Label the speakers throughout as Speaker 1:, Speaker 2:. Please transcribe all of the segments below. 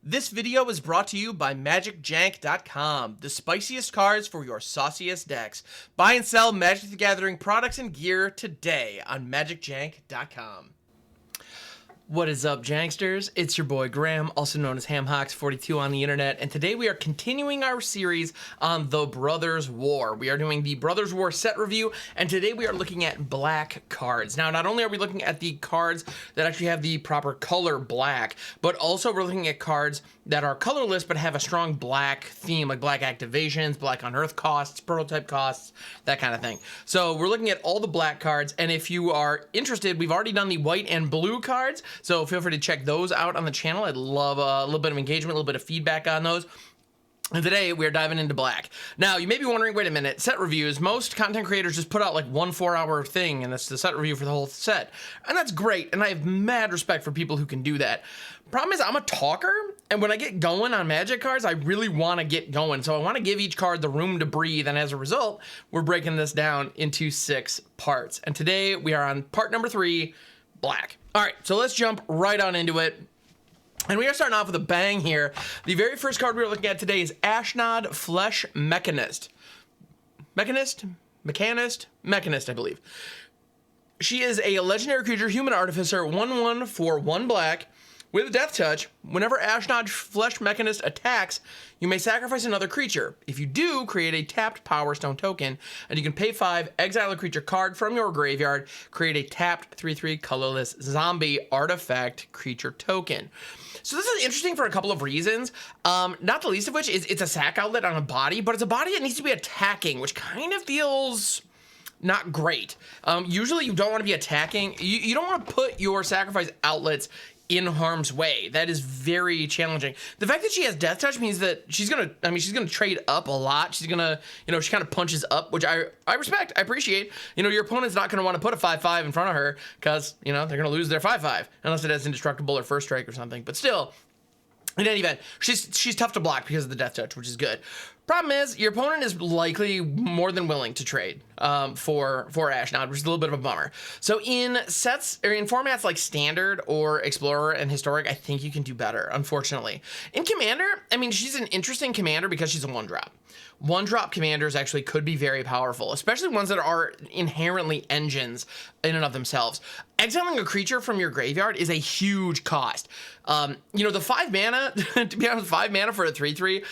Speaker 1: This video is brought to you by MagicJank.com, the spiciest cards for your sauciest decks. Buy and sell Magic the Gathering products and gear today on MagicJank.com. What is up, Janksters? It's your boy Graham, also known as HamHocks42 on the internet, and today we are continuing our series on the Brothers War. We are doing the Brothers War set review, and today we are looking at black cards. Now, not only are we looking at the cards that actually have the proper color black, but also we're looking at cards that are colorless but have a strong black theme, like black activations, black unearth costs, prototype costs, that kind of thing. So we're looking at all the black cards, and if you are interested, we've already done the white and blue cards, so feel free to check those out on the channel. I'd love a little bit of engagement, a little bit of feedback on those. And today we're diving into black. Now, you may be wondering, wait a minute, set reviews, most content creators just put out like one 4-hour thing and that's the set review for the whole set. And that's great, and I have mad respect for people who can do that. Problem is, I'm a talker, and when I get going on Magic cards, I really want to get going. So I want to give each card the room to breathe, and as a result, we're breaking this down into 6 parts. And today we are on part number 3, black. All right, so let's jump right on into it. And we are starting off with a bang here. The very first card we are looking at today is Ashnod Flesh Mechanist. Mechanist, I believe. She is a legendary creature, human artificer, 1/1 for 1 black. With a death touch, whenever Ashnod Flesh Mechanist attacks, you may sacrifice another creature. If you do, create a tapped Power Stone token, and you can pay 5, exile a creature card from your graveyard, create a tapped 3/3 colorless zombie artifact creature token. So this is interesting for a couple of reasons, not the least of which is it's a sack outlet on a body, but it's a body that needs to be attacking, which kind of feels not great. Usually you don't want to be attacking. You don't want to put your sacrifice outlets in harm's way. That is very challenging. The fact that she has death touch means that she's gonna trade up a lot. She's gonna, she kind of punches up, which I respect, I appreciate. Your opponent's not gonna want to put a 5/5 in front of her because, they're gonna lose their 5/5 unless it has indestructible or first strike or something. But still, in any event, she's tough to block because of the death touch, which is good. Problem is, your opponent is likely more than willing to trade for Ashnod, which is a little bit of a bummer. So in sets or in formats like Standard or Explorer and Historic, I think you can do better, unfortunately. In Commander, she's an interesting commander because she's a 1-drop. 1-drop commanders actually could be very powerful, especially ones that are inherently engines in and of themselves. Exiling a creature from your graveyard is a huge cost. The 5 mana, to be honest, 5 mana for a 3/3,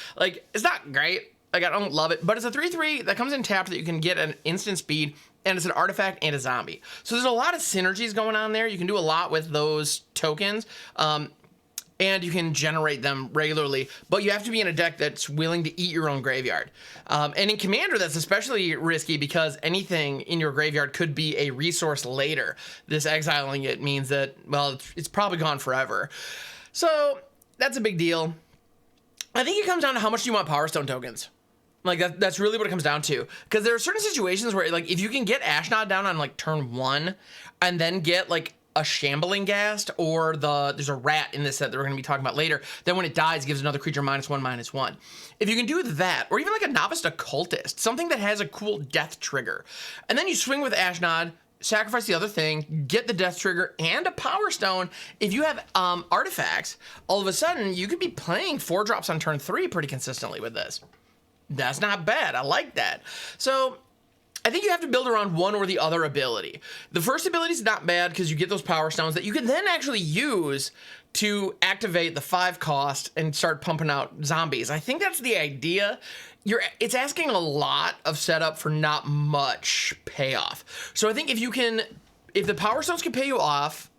Speaker 1: it's not great. I don't love it, but it's a 3/3 that comes in tapped that you can get an instant speed, and it's an artifact and a zombie. So there's a lot of synergies going on there. You can do a lot with those tokens. And you can generate them regularly, but you have to be in a deck that's willing to eat your own graveyard. And in Commander, that's especially risky because anything in your graveyard could be a resource later. This exiling it means that, well, it's probably gone forever. So that's a big deal. I think it comes down to how much do you want Power Stone tokens. That's really what it comes down to. Because there are certain situations where, if you can get Ashnod down on, turn 1 and then get, a Shambling Ghast, or there's a rat in this set that we're going to be talking about later, then when it dies, gives another creature -1/-1. If you can do that, or even a Novice Occultist, something that has a cool death trigger, and then you swing with Ashnod, sacrifice the other thing, get the death trigger and a Power Stone. If you have artifacts, all of a sudden you could be playing 4 drops on turn 3 pretty consistently with this. That's not bad. I like that. So I think you have to build around one or the other ability. The first ability is not bad because you get those Power Stones that you can then actually use to activate the 5 cost and start pumping out zombies. I think that's the idea. It's asking a lot of setup for not much payoff. So I think if the Power Stones can pay you off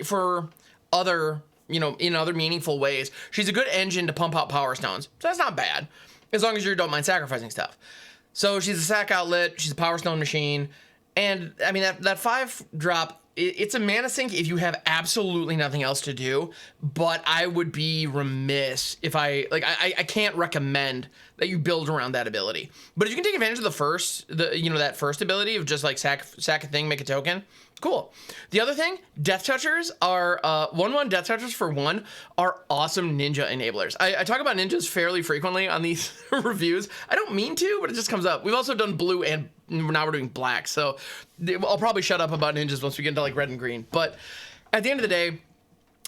Speaker 1: for other, in other meaningful ways, she's a good engine to pump out Power Stones. So that's not bad, as long as you don't mind sacrificing stuff. So she's a sack outlet, she's a Power Stone machine, and that 5-drop, it's a mana sink if you have absolutely nothing else to do, but I would be remiss if I can't recommend that you build around that ability. But if you can take advantage of that first ability of just sack a thing, make a token, cool. The other thing, Death Touchers are 1/1 Death Touchers for 1 are awesome ninja enablers. I talk about ninjas fairly frequently on these reviews. I don't mean to, but it just comes up. We've also done blue and now we're doing black, so I'll probably shut up about ninjas once we get into red and green. But at the end of the day,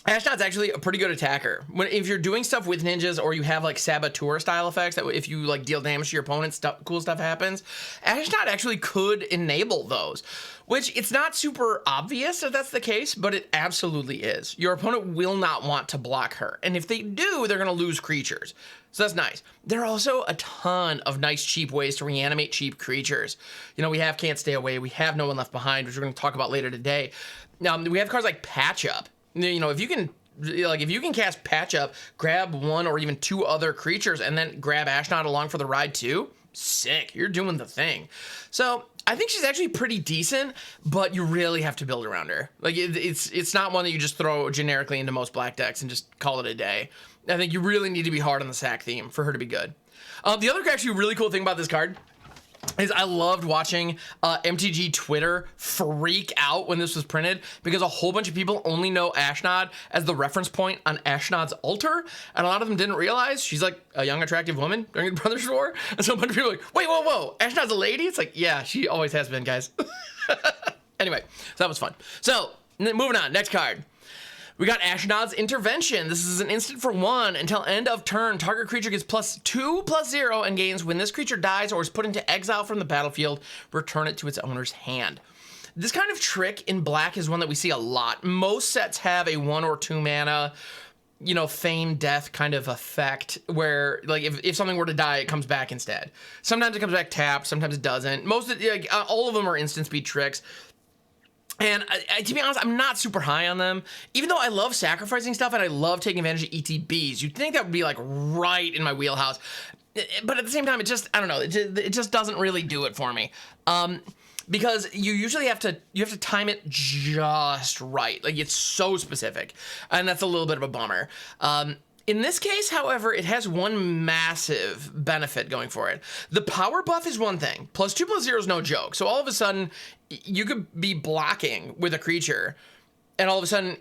Speaker 1: Ashnod's actually a pretty good attacker. If you're doing stuff with ninjas or you have like Saboteur style effects that if you like deal damage to your opponent, cool stuff happens. Ashnod actually could enable those, which it's not super obvious if that's the case, but it absolutely is. Your opponent will not want to block her. And if they do, they're going to lose creatures. So that's nice. There are also a ton of nice cheap ways to reanimate cheap creatures. You know, we have Can't Stay Away. We have No One Left Behind, which we're going to talk about later today. We have cards like Patch Up. You know, if you can cast Patch Up, grab one or even two other creatures, and then grab Ashnod along for the ride too, sick. You're doing the thing. So I think she's actually pretty decent, but you really have to build around her. Like it's not one that you just throw generically into most black decks and just call it a day. I think you really need to be hard on the sack theme for her to be good. The other actually really cool thing about this card is I loved watching MTG Twitter freak out when this was printed because a whole bunch of people only know Ashnod as the reference point on Ashnod's altar, and a lot of them didn't realize she's like a young, attractive woman during the Brothers' War. And so a bunch of people are like, wait, whoa, Ashnod's a lady? It's like, yeah, she always has been, guys. Anyway, so that was fun. So, moving on, next card. We got Ashnod's Intervention. This is an instant for 1. Until end of turn, target creature gets +2/+0 and gains when this creature dies or is put into exile from the battlefield, return it to its owner's hand. This kind of trick in black is one that we see a lot. Most sets have a 1 or 2 mana, you know, feign death kind of effect where, like, if something were to die, it comes back instead. Sometimes it comes back tapped, sometimes it doesn't. All of them are instant speed tricks. And to be honest, I'm not super high on them. Even though I love sacrificing stuff and I love taking advantage of ETBs, you'd think that would be like right in my wheelhouse. But at the same time, it just, I don't know, it just doesn't really do it for me. Because you usually have to time it just right. Like, it's so specific. And that's a little bit of a bummer. In this case, however, it has one massive benefit going for it. The power buff is one thing. +2/+0 is no joke. So all of a sudden, you could be blocking with a creature, and all of a sudden,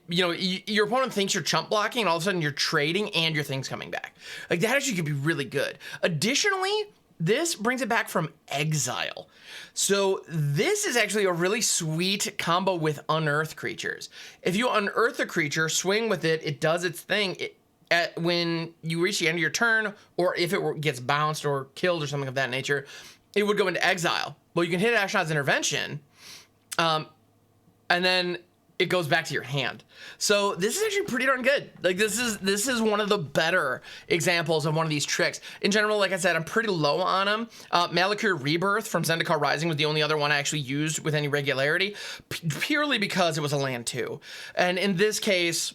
Speaker 1: your opponent thinks you're chump blocking, and all of a sudden you're trading and your thing's coming back. Like, that actually could be really good. Additionally, this brings it back from exile. So this is actually a really sweet combo with unearth creatures. If you unearth a creature, swing with it, it does its thing. When you reach the end of your turn, or if it gets bounced or killed or something of that nature, it would go into exile. Well, you can hit Ashnod's Intervention, and then it goes back to your hand. So this is actually pretty darn good. Like, this is one of the better examples of one of these tricks. In general, like I said, I'm pretty low on them. Malakir Rebirth from Zendikar Rising was the only other one I actually used with any regularity, purely because it was a land 2. And in this case,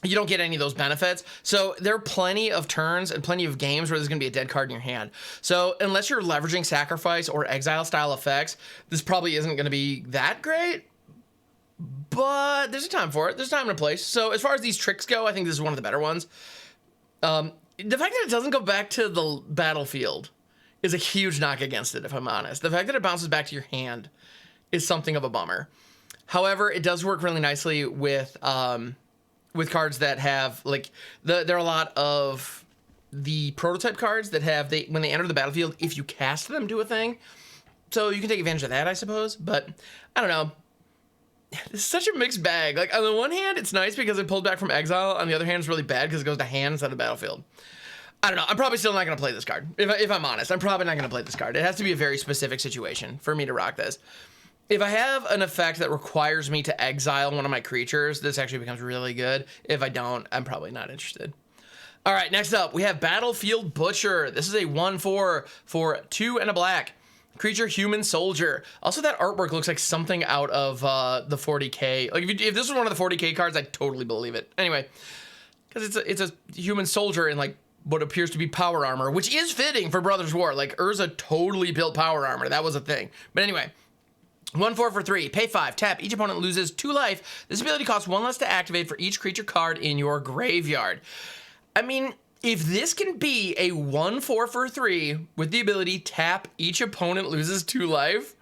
Speaker 1: you don't get any of those benefits. So there are plenty of turns and plenty of games where there's going to be a dead card in your hand. So unless you're leveraging sacrifice or exile style effects, this probably isn't going to be that great. But there's a time for it. There's a time and a place. So as far as these tricks go, I think this is one of the better ones. The fact that it doesn't go back to the battlefield is a huge knock against it, if I'm honest. The fact that it bounces back to your hand is something of a bummer. However, it does work really nicely with cards that have, like, there are a lot of the prototype cards that have, when they enter the battlefield, if you cast them, do a thing. So you can take advantage of that, I suppose. But I don't know. It's such a mixed bag. Like, on the one hand, it's nice because it pulled back from exile. On the other hand, it's really bad because it goes to hand instead of battlefield. I don't know. I'm probably still not going to play this card. If I'm honest, I'm probably not going to play this card. It has to be a very specific situation for me to rock this. If I have an effect that requires me to exile one of my creatures, this actually becomes really good. If I don't, I'm probably not interested. All right, next up, we have Battlefield Butcher. This is a 1/4 for 2 and a black. Creature Human Soldier. Also, that artwork looks like something out of the 40K. Like, if this was one of the 40K cards, I'd totally believe it. Anyway, because it's a human soldier in, like, what appears to be power armor, which is fitting for Brothers' War. Like, Urza totally built power armor. That was a thing. But anyway, 1/4 for 3. Pay 5. Tap. Each opponent loses 2 life. This ability costs 1 less to activate for each creature card in your graveyard. I mean, if this can be a 1/4 for 3 with the ability tap, each opponent loses 2 life,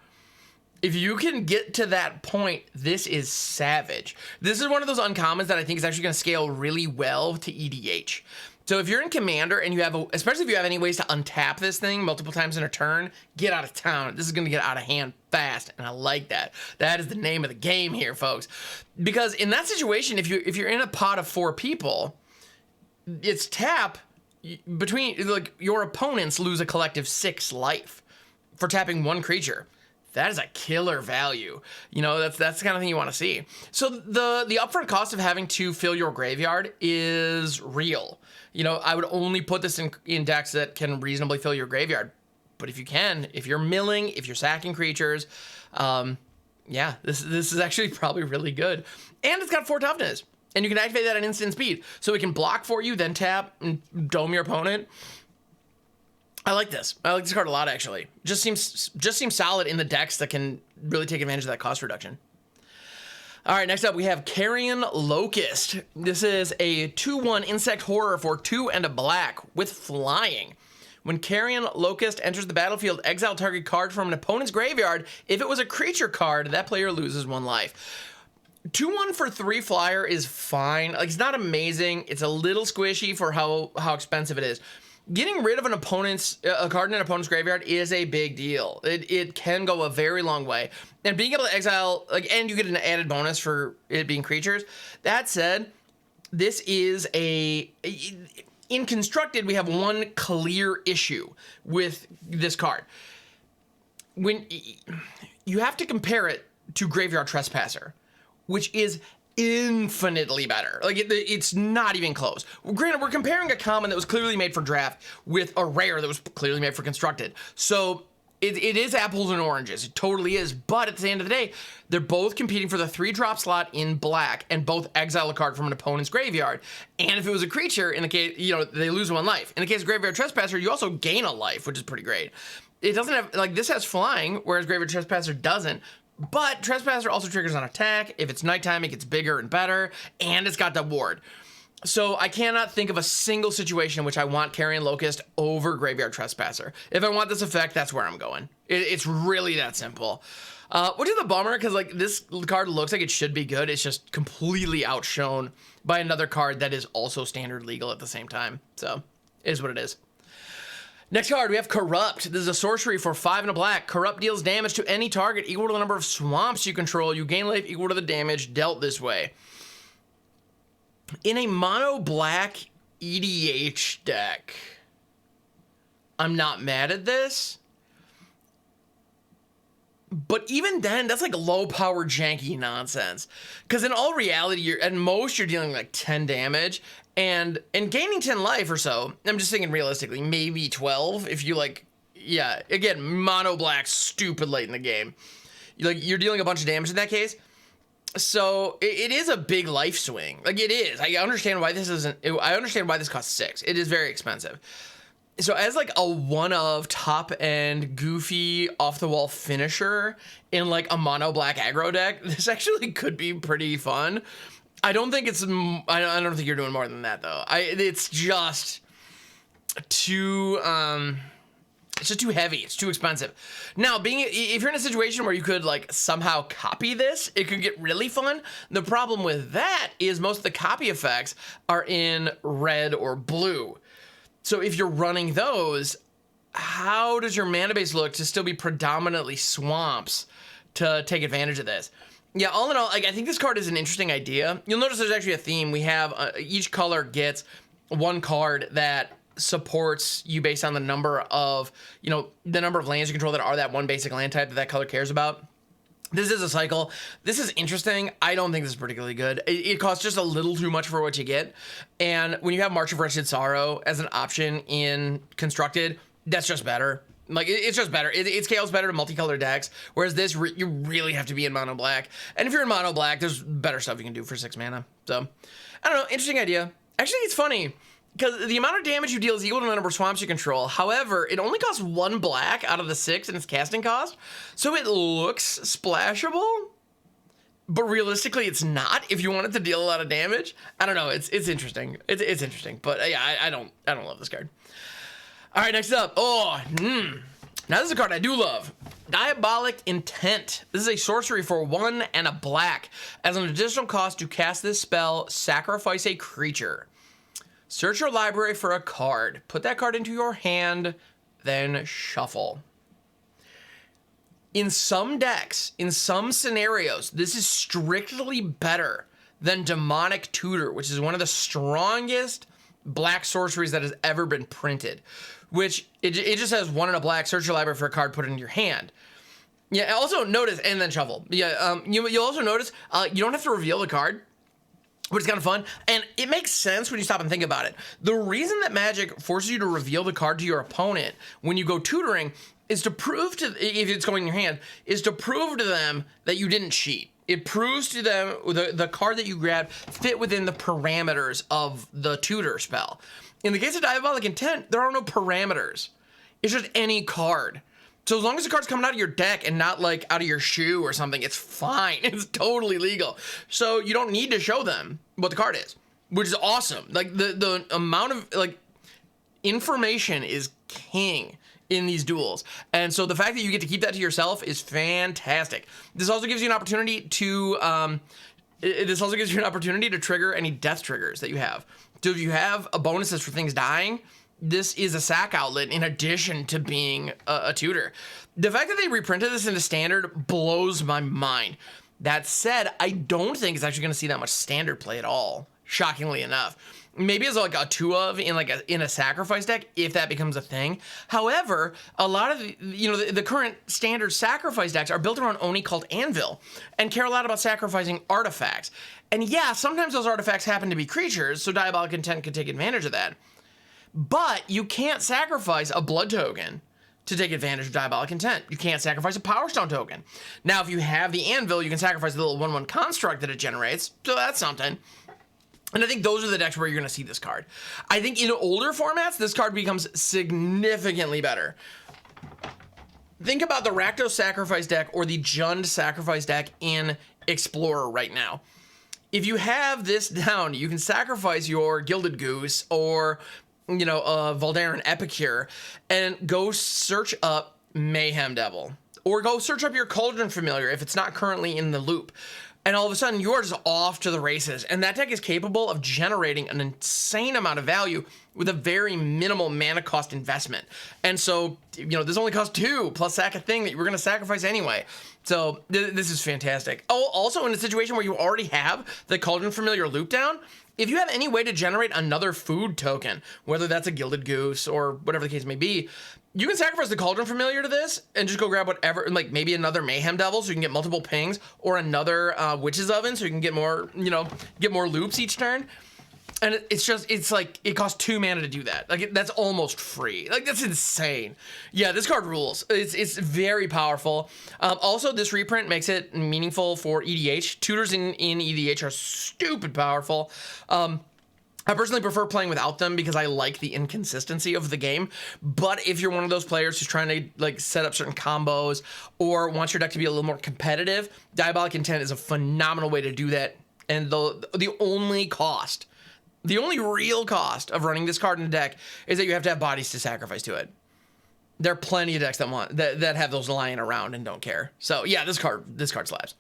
Speaker 1: if you can get to that point, this is savage. This is one of those uncommons that I think is actually going to scale really well to EDH. So if you're in Commander and you have, especially if you have any ways to untap this thing multiple times in a turn, get out of town. This is going to get out of hand fast, and I like that. That is the name of the game here, folks. Because in that situation, if you're in a pot of 4 people, it's tap between, like, your opponents lose a collective 6 life for tapping 1 creature. That is a killer value. You know, that's the kind of thing you want to see. So the upfront cost of having to fill your graveyard is real. You know, I would only put this in decks that can reasonably fill your graveyard. But if you can, if you're milling, if you're sacking creatures, yeah, this is actually probably really good. And it's got 4 toughness. And you can activate that at instant speed. So it can block for you, then tap and dome your opponent. I like this. I like this card a lot, actually. Just seems solid in the decks that can really take advantage of that cost reduction. All right, next up we have Carrion Locust. This is a 2/1 insect horror for 2 and a black with flying. When Carrion Locust enters the battlefield, exile target card from an opponent's graveyard. If it was a creature card, that player loses 1 life. 2/1 for 3 flyer is fine. Like, it's not amazing. It's a little squishy for how expensive it is. Getting rid of a card in an opponent's graveyard is a big deal. It can go a very long way. And being able to exile, like, and you get an added bonus for it being creatures. That said, this is in Constructed, we have one clear issue with this card. When you have to compare it to Graveyard Trespasser, which is infinitely better. Like, it's not even close. Granted, we're comparing a common that was clearly made for draft with a rare that was clearly made for Constructed. So it is apples and oranges. It totally is. But at the end of the day, they're both competing for the 3-drop slot in black and both exile a card from an opponent's graveyard. And if it was a creature, in the case, you know, they lose 1 life. In the case of Graveyard Trespasser, you also gain a life, which is pretty great. It doesn't have, like, this has flying, whereas Graveyard Trespasser doesn't. But Trespasser also triggers on attack. If it's nighttime, it gets bigger and better, and it's got the ward. So I cannot think of a single situation in which I want Carrion Locust over Graveyard Trespasser. If I want this effect, that's where I'm going. It's really that simple. Which is a bummer, because, like, this card looks like it should be good. It's just completely outshone by another card that is also standard legal at the same time. So, it is what it is. Next card, we have Corrupt. This is a sorcery for 5 and a black. Corrupt deals damage to any target equal to the number of swamps you control. You gain life equal to the damage dealt this way. In a mono black EDH deck, I'm not mad at this. But even then, that's like low power janky nonsense. Because in all reality, at most you're dealing like 10 damage. And gaining 10 life or so, I'm just thinking realistically, maybe 12 if you, like, yeah, again, mono black, stupid late in the game. You're dealing a bunch of damage in that case. So it is a big life swing. Like, it is. I understand why this isn't, I understand why this costs 6. It is very expensive. So as like a one-of top-end goofy off-the-wall finisher in like a mono black aggro deck, this actually could be pretty fun. I don't think I don't think you're doing more than that, though. It's just too heavy. It's too expensive. Now, if you're in a situation where you could, like, somehow copy this, it could get really fun. The problem with that is most of the copy effects are in red or blue. So if you're running those, how does your mana base look to still be predominantly swamps to take advantage of this? Yeah, all in all, like, I think this card is an interesting idea. You'll notice there's actually a theme. We have each color gets 1 card that supports you based on the number of, you know, the number of lands you control that are that one basic land type that color cares about. This is a cycle. This is interesting. I don't think this is particularly good. It costs just a little too much for what you get. And when you have March of Wretched Sorrow as an option in Constructed, that's just better. Like, it's just better. It scales better to multicolored decks, whereas this, you really have to be in mono black. And if you're in mono black, there's better stuff you can do for 6 mana. So, I don't know. Interesting idea. Actually, it's funny, because the amount of damage you deal is equal to the number of swamps you control. However, it only costs 1 black out of the 6 in its casting cost, so it looks splashable, but realistically, it's not if you want it to deal a lot of damage. I don't know. It's interesting. It's interesting, but yeah, I don't love this card. All right, next up. Now this is a card I do love. Diabolic Intent. This is a sorcery for 1 and a black. As an additional cost to cast this spell, sacrifice a creature. Search your library for a card. Put that card into your hand, then shuffle. In some decks, in some scenarios, this is strictly better than Demonic Tutor, which is one of the strongest black sorceries that has ever been printed, which it just has 1 in a black, search your library for a card, put it in your hand. Yeah, also notice, and then shuffle. Yeah, you'll also notice you don't have to reveal the card, which is kind of fun, and it makes sense when you stop and think about it. The reason that Magic forces you to reveal the card to your opponent when you go tutoring is to prove to, if it's going in your hand, is to prove to them that you didn't cheat. It proves to them the card that you grabbed fit within the parameters of the tutor spell. In the case of Diabolic Intent, there are no parameters. It's just any card. So as long as the card's coming out of your deck and not like out of your shoe or something, it's fine. It's totally legal. So you don't need to show them what the card is, which is awesome. Like the amount of like information is king in these duels. And so the fact that you get to keep that to yourself is fantastic. This also gives you an opportunity to trigger any death triggers that you have. So if you have bonuses for things dying, this is a sack outlet in addition to being a tutor. The fact that they reprinted this into standard blows my mind. That said, I don't think it's actually going to see that much standard play at all, shockingly enough. Maybe as like a 2 of in a sacrifice deck, if that becomes a thing. However, a lot of the current standard sacrifice decks are built around Oni called Anvil and care a lot about sacrificing artifacts. And yeah, sometimes those artifacts happen to be creatures, so Diabolic Intent could take advantage of that. But you can't sacrifice a blood token to take advantage of Diabolic Intent. You can't sacrifice a Power Stone token. Now, if you have the Anvil, you can sacrifice the little 1/1 construct that it generates, so that's something. And I think those are the decks where you're going to see this card. I think in older formats, this card becomes significantly better. Think about the Rakdos Sacrifice deck or the Jund Sacrifice deck in Explorer right now. If you have this down, you can sacrifice your Gilded Goose or, Voldaren Epicure and go search up Mayhem Devil. Or go search up your Cauldron Familiar if it's not currently in the loop. And all of a sudden, you're just off to the races. And that deck is capable of generating an insane amount of value with a very minimal mana cost investment. And so, this only costs 2 plus sack a thing that you were going to sacrifice anyway. So this is fantastic. Oh, also in a situation where you already have the Cauldron Familiar loop down, if you have any way to generate another food token, whether that's a Gilded Goose or whatever the case may be, you can sacrifice the Cauldron Familiar to this and just go grab whatever, like maybe another Mayhem Devil so you can get multiple pings, or another Witch's Oven so you can get more, get more loops each turn. And it's like, it costs 2 mana to do that. Like, that's almost free. Like, that's insane. Yeah, this card rules. It's very powerful. Also, this reprint makes it meaningful for EDH. Tutors in EDH are stupid powerful. I personally prefer playing without them because I like the inconsistency of the game. But if you're one of those players who's trying to like set up certain combos or wants your deck to be a little more competitive, Diabolic Intent is a phenomenal way to do that. And the only real cost of running this card in a deck is that you have to have bodies to sacrifice to it. There are plenty of decks that have those lying around and don't care. So yeah, this card slaps.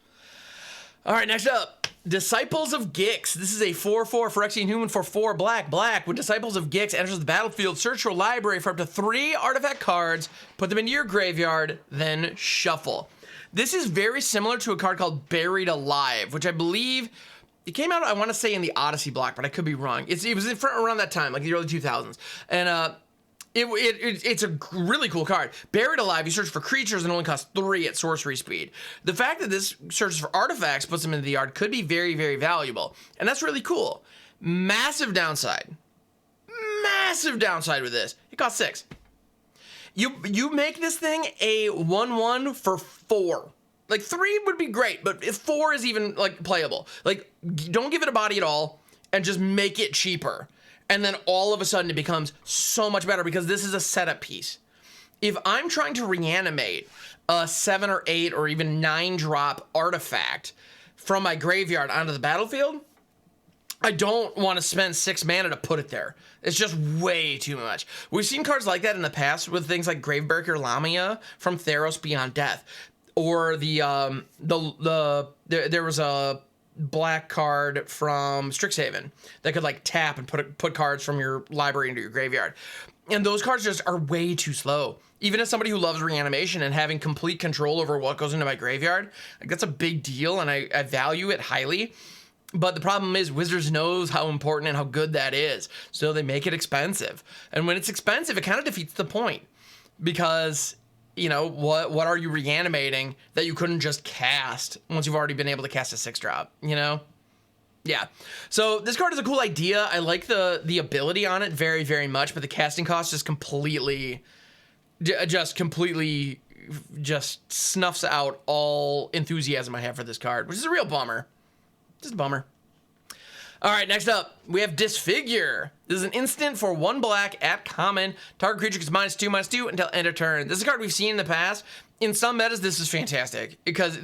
Speaker 1: All right, next up, Disciples of Gixx. This is a 4/4 Phyrexian human for 4 black. When Disciples of Gixx enters the battlefield, search your library for up to 3 artifact cards, put them into your graveyard, then shuffle. This is very similar to a card called Buried Alive, which I believe it came out, I want to say, in the Odyssey block, but I could be wrong. It was around that time, like the early 2000s. And it's a really cool card. Buried Alive, you search for creatures and only costs 3 at sorcery speed. The fact that this searches for artifacts, puts them into the yard, could be very, very valuable. And that's really cool. Massive downside with this. It costs 6. You make this thing a 1/1 for 4. Like 3 would be great, but if 4 is even like playable. Like, don't give it a body at all and just make it cheaper. And then all of a sudden it becomes so much better because this is a setup piece. If I'm trying to reanimate a 7 or 8 or even 9 drop artifact from my graveyard onto the battlefield, I don't want to spend 6 mana to put it there. It's just way too much. We've seen cards like that in the past with things like Gravebreaker Lamia from Theros Beyond Death. Or there was a black card from Strixhaven that could like tap and put cards from your library into your graveyard. And those cards just are way too slow. Even as somebody who loves reanimation and having complete control over what goes into my graveyard, like that's a big deal, and I value it highly. But the problem is Wizards knows how important and how good that is, so they make it expensive. And when it's expensive, it kind of defeats the point, because you know what are you reanimating that you couldn't just cast once you've already been able to cast a 6-drop, you know? Yeah. So this card is a cool idea. I like the ability on it very, very much, but the casting cost is completely snuffs out all enthusiasm I have for this card, which is a real bummer. Just a bummer. All right, next up, we have Disfigure. This is an instant for 1 black at common. Target creature gets -2/-2 until end of turn. This is a card we've seen in the past. In some metas, this is fantastic because,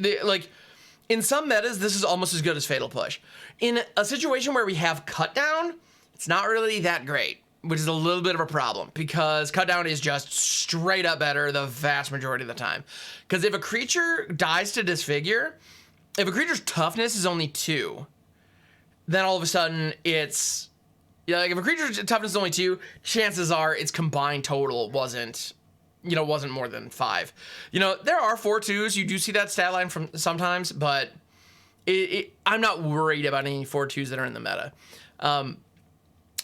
Speaker 1: in some metas, this is almost as good as Fatal Push. In a situation where we have Cut Down, it's not really that great, which is a little bit of a problem because Cut Down is just straight up better the vast majority of the time. Because if a creature dies to Disfigure, if a creature's toughness is only 2, then all of a sudden it's, like if a creature's toughness is only 2, chances are its combined total wasn't more than 5. There are 4/2s. You do see that stat line from sometimes, but I'm not worried about any 4/2s that are in the meta.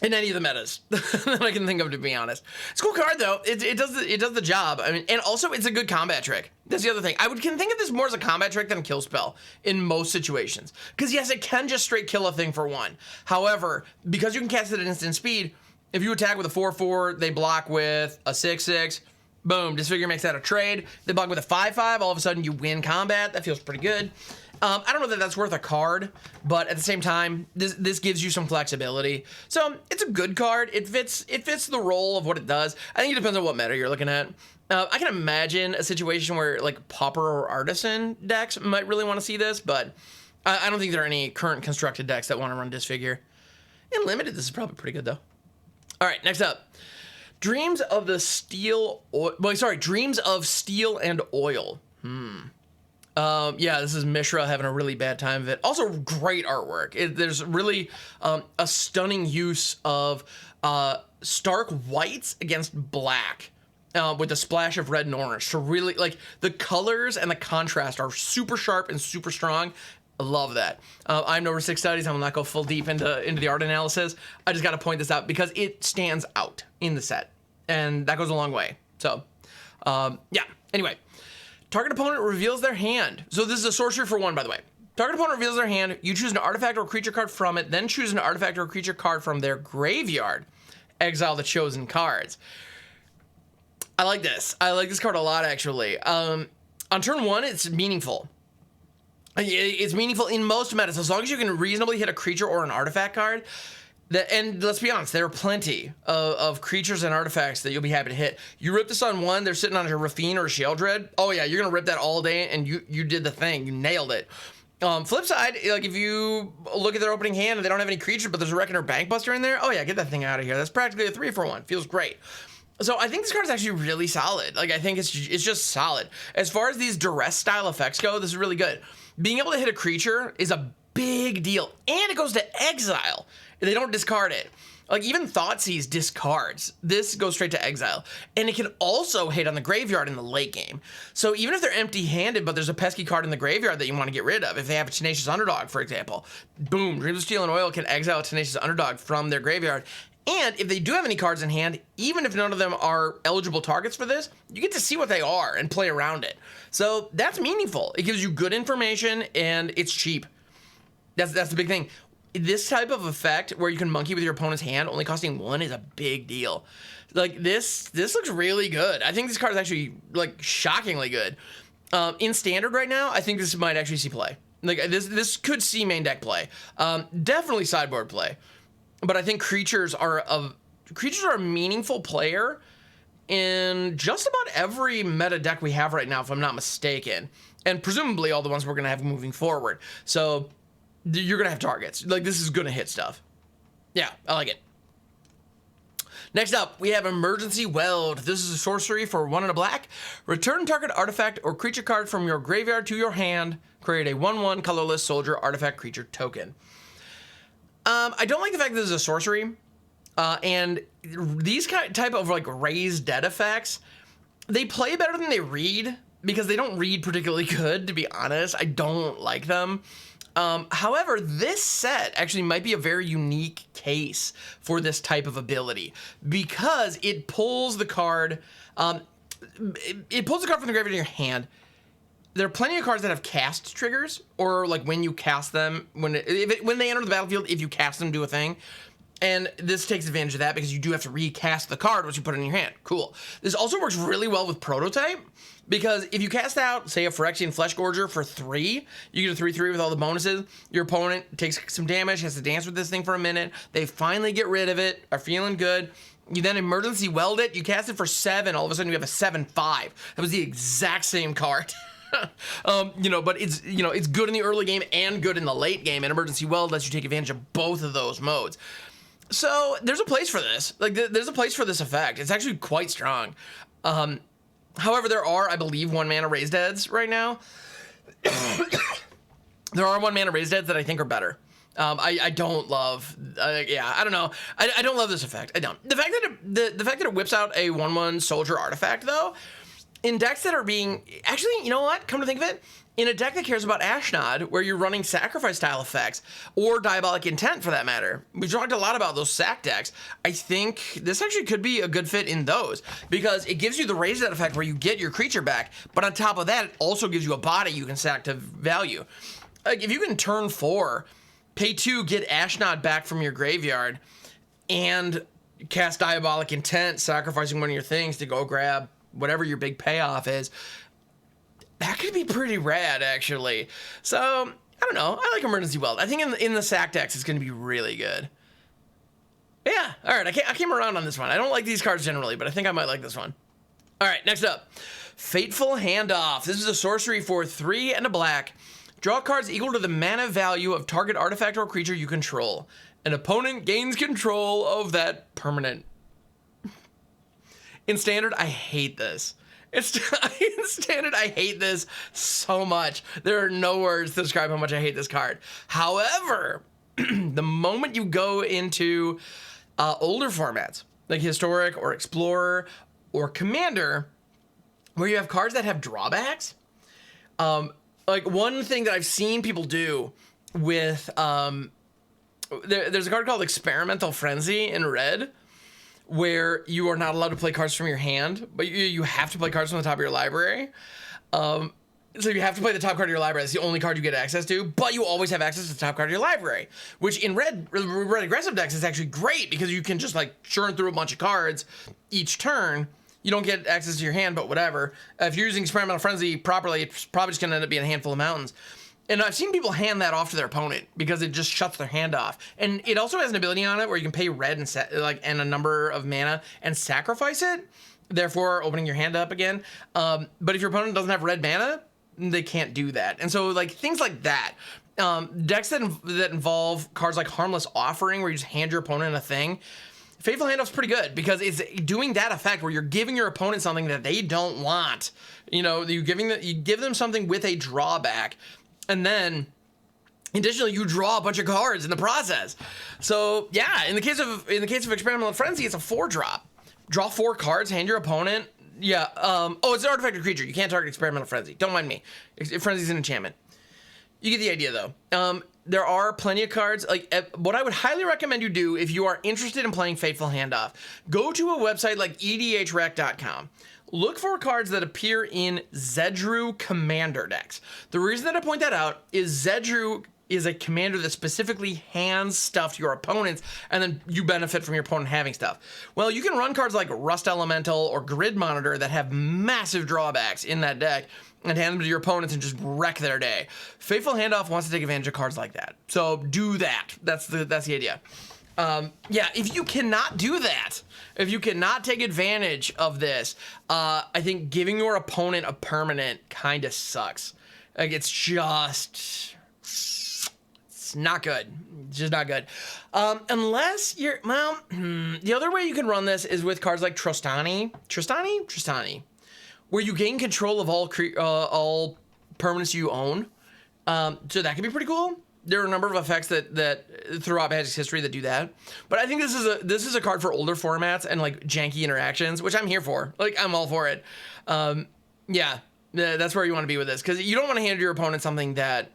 Speaker 1: In any of the metas that I can think of, to be honest. It's a cool card though. It does the job. I mean, and also it's a good combat trick. That's the other thing. I can think of this more as a combat trick than a kill spell in most situations. Because yes, it can just straight kill a thing for 1. However, because you can cast it at instant speed, if you attack with a 4/4, they block with a 6/6. Boom, Disfigure makes that a trade. They block with a 5/5, all of a sudden you win combat. That feels pretty good. I don't know that that's worth a card, but at the same time, this gives you some flexibility. So it's a good card. It fits the role of what it does. I think it depends on what meta you're looking at. I can imagine a situation where like Pauper or Artisan decks might really want to see this, but I don't think there are any current constructed decks that want to run Disfigure. In Limited, this is probably pretty good though. All right, next up. Dreams of Steel and Oil. Yeah, this is Mishra having a really bad time of it. Also, great artwork. There's really a stunning use of stark whites against black with a splash of red and orange. So really, like, the colors and the contrast are super sharp and super strong. I love that. I'm no 6 studies. I will not go full deep into the art analysis. I just got to point this out because it stands out in the set, and that goes a long way. So, yeah. Anyway. Target opponent reveals their hand. So this is a sorcery for 1, by the way. Target opponent reveals their hand. You choose an artifact or creature card from it, then choose an artifact or creature card from their graveyard. Exile the chosen cards. I like this. I like this card a lot, actually. On turn 1, it's meaningful. It's meaningful in most metas, as long as you can reasonably hit a creature or an artifact card. And let's be honest, there are plenty of creatures and artifacts that you'll be happy to hit. You rip this on 1, they're sitting on a Rafine or a Sheoldred. Oh yeah, you're gonna rip that all day, and you did the thing. You nailed it. Flip side, like if you look at their opening hand and they don't have any creatures, but there's a Reckoner Bankbuster in there. Oh yeah, get that thing out of here. That's practically a 3-for-1. Feels great. So I think this card is actually really solid. Like I think it's just solid. As far as these duress style effects go, this is really good. Being able to hit a creature is a big deal, and it goes to exile. They don't discard it. Like even Thoughtseize discards. This goes straight to exile. And it can also hit on the graveyard in the late game. So even if they're empty-handed, but there's a pesky card in the graveyard that you want to get rid of, if they have a Tenacious Underdog, for example, boom, Dreams of Steel and Oil can exile a Tenacious Underdog from their graveyard. And if they do have any cards in hand, even if none of them are eligible targets for this, you get to see what they are and play around it. So that's meaningful. It gives you good information, and it's cheap. That's the big thing. This type of effect where you can monkey with your opponent's hand only costing 1 is a big deal. Like this looks really good. I think this card is actually like shockingly good. In standard right now, I think this might actually see play. Like this could see main deck play. Definitely sideboard play. But I think creatures are a meaningful player in just about every meta deck we have right now, if I'm not mistaken. And presumably all the ones we're gonna have moving forward. So you're gonna have targets. Like this is gonna hit stuff. Yeah, I like it. Next up, we have Emergency Weld. This is a sorcery for 1 and a black. Return target artifact or creature card from your graveyard to your hand. Create a 1/1 colorless soldier artifact creature token. I don't like the fact that this is a sorcery. And these type of like raised dead effects, they play better than they read because they don't read particularly good, to be honest. I don't like them. However, this set actually might be a very unique case for this type of ability because it pulls the card, it pulls the card from the graveyard in your hand. There are plenty of cards that have cast triggers, or like when you cast them, when they enter the battlefield, if you cast them, do a thing. And this takes advantage of that because you do have to recast the card once you put it in your hand. Cool. This also works really well with Prototype because if you cast out, say, a Phyrexian Fleshgorger for 3, you get a 3/3 with all the bonuses. Your opponent takes some damage, has to dance with this thing for a minute. They finally get rid of it, are feeling good. You then emergency weld it. You cast it for 7. All of a sudden, you have a 7/5. That was the exact same card. But it's good in the early game and good in the late game. And emergency weld lets you take advantage of both of those modes. So there's a place for this. Like there's a place for this effect. It's actually quite strong. However, there are, I believe, 1-mana raised deads right now. There are 1-mana raised deads that I think are better. I don't love. I don't know. I don't love this effect. I don't. The fact that it whips out a 1/1 soldier artifact though, in decks that are being actually, you know what? Come to think of it. In a deck that cares about Ashnod, where you're running sacrifice style effects, or Diabolic Intent for that matter, we've talked a lot about those sack decks. I think this actually could be a good fit in those, because it gives you the raise that effect where you get your creature back, but on top of that, it also gives you a body you can sack to value. Like, if you can turn 4, pay 2, get Ashnod back from your graveyard, and cast Diabolic Intent, sacrificing one of your things to go grab whatever your big payoff is, that could be pretty rad, actually. So, I don't know. I like Emergency Weld. I think in the sack decks, it's going to be really good. Yeah, all right. I came around on this one. I don't like these cards generally, but I think I might like this one. All right, next up. Fateful Handoff. This is a sorcery for 3 and a black. Draw cards equal to the mana value of target artifact or creature you control. An opponent gains control of that permanent. In Standard, I hate this. In Standard, I hate this so much. There are no words to describe how much I hate this card. However, the moment you go into older formats, like Historic or Explorer or Commander, where you have cards that have drawbacks, like one thing that I've seen people do with, there's a card called Experimental Frenzy in red, where you are not allowed to play cards from your hand, but you have to play cards from the top of your library. So you have to play the top card of your library. That's the only card you get access to, but you always have access to the top card of your library, which in red aggressive decks is actually great because you can just like churn through a bunch of cards each turn. You don't get access to your hand, but whatever. If you're using Experimental Frenzy properly, it's probably just going to end up being a handful of mountains. And I've seen people hand that off to their opponent because it just shuts their hand off. And it also has an ability on it where you can pay red and a number of mana and sacrifice it, therefore opening your hand up again. But if your opponent doesn't have red mana, they can't do that. And so like things like that. Decks that involve cards like Harmless Offering, where you just hand your opponent a thing. Fateful Handoff's pretty good because it's doing that effect where you're giving your opponent something that they don't want. You know, you give them something with a drawback. And then, additionally, you draw a bunch of cards in the process. So yeah, in the case of Experimental Frenzy, it's a 4-drop. Draw 4 cards, hand your opponent. Yeah. It's an artifact or creature. You can't target Experimental Frenzy. Don't mind me. Frenzy's an enchantment. You get the idea, though. There are plenty of cards. Like what I would highly recommend you do if you are interested in playing Fateful Handoff, go to a website like edhrec.com. Look for cards that appear in Zedru Commander decks. The reason that I point that out is Zedru is a commander that specifically hands stuff to your opponents, and then you benefit from your opponent having stuff. Well, you can run cards like Rust Elemental or Grid Monitor that have massive drawbacks in that deck and hand them to your opponents and just wreck their day. Fateful Handoff wants to take advantage of cards like that. So do that. That's the idea. If you cannot do that, if you cannot take advantage of this, I think giving your opponent a permanent kind of sucks. Like, it's just It's not good. It's just not good. Unless you're, well, the other way you can run this is with cards like Trostani, where you gain control of all permanents you own. So that can be pretty cool. There are a number of effects that throughout Magic's history that do that. But I think this is a card for older formats and like janky interactions, which I'm here for. Like, I'm all for it. Yeah, that's where you want to be with this, because you don't want to hand your opponent something that.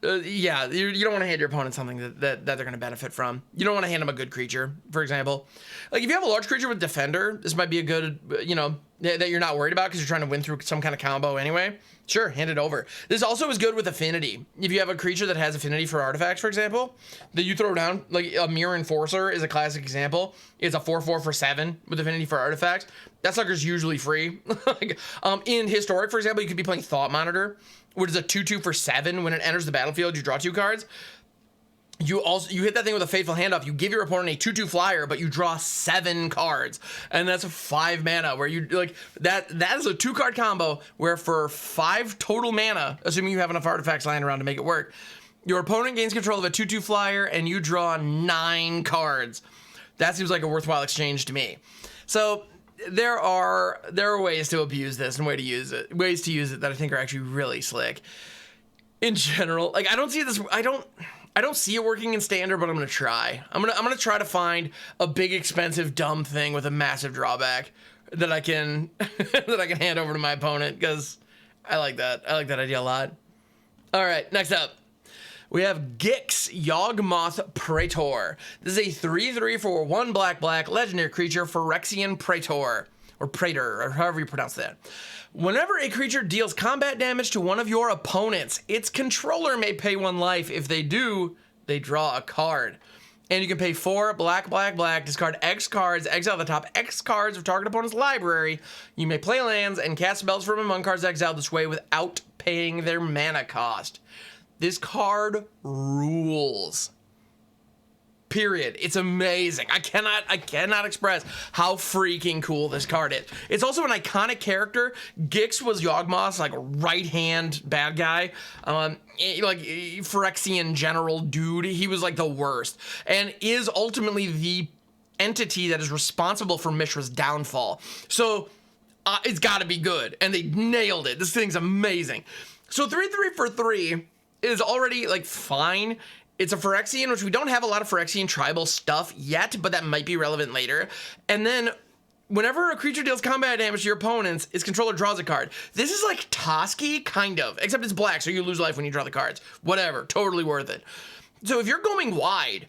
Speaker 1: You don't want to hand your opponent something that they're going to benefit from. You don't want to hand them a good creature, for example. Like, if you have a large creature with Defender, this might be a good, that you're not worried about because you're trying to win through some kind of combo anyway. Sure, hand it over. This also is good with Affinity. If you have a creature that has Affinity for artifacts, for example, that you throw down, like a Mirror Enforcer is a classic example. It's a 4/4 for 7 with Affinity for artifacts. That sucker's usually free. Like, in Historic, for example, you could be playing Thought Monitor, which is a 2/2 for 7. When it enters the battlefield, you draw 2 cards. You hit that thing with a Fateful Handoff. You give your opponent a 2/2 flyer, but you draw 7 cards, and that's 5 mana. Where you like that is a 2-card combo where for 5 total mana, assuming you have enough artifacts lying around to make it work, your opponent gains control of a 2/2 flyer, and you draw 9 cards. That seems like a worthwhile exchange to me. So there are ways to abuse this and ways to use it that I think are actually really slick. In general, like, I don't see it working in Standard, but I'm gonna try. I'm gonna try to find a big, expensive, dumb thing with a massive drawback that I can hand over to my opponent, because I like that. I like that idea a lot. All right, next up, we have Gixx, Yawgmoth Praetor. This is a 3/3 for 1 black legendary creature, Phyrexian Praetor, or Praetor, or however you pronounce that. Whenever a creature deals combat damage to one of your opponents, its controller may pay 1 life. If they do, they draw a card. And you can pay 4 black, discard X cards, exile the top X cards of target opponent's library. You may play lands and cast spells from among cards exiled this way without paying their mana cost. This card rules. Period. It's amazing. I cannot express how freaking cool this card is. It's also an iconic character. Gixx was Yawgmoth's like right-hand bad guy. Like Phyrexian general dude. He was like the worst, and is ultimately the entity that is responsible for Mishra's downfall. So it's got to be good, and they nailed it. This thing's amazing. So 3/3 for 3 is already like fine. It's a Phyrexian, which we don't have a lot of Phyrexian tribal stuff yet, but that might be relevant later. And then whenever a creature deals combat damage to your opponents, its controller draws a card. This is like Toski, kind of, except it's black, so you lose life when you draw the cards. Whatever, totally worth it. So if you're going wide,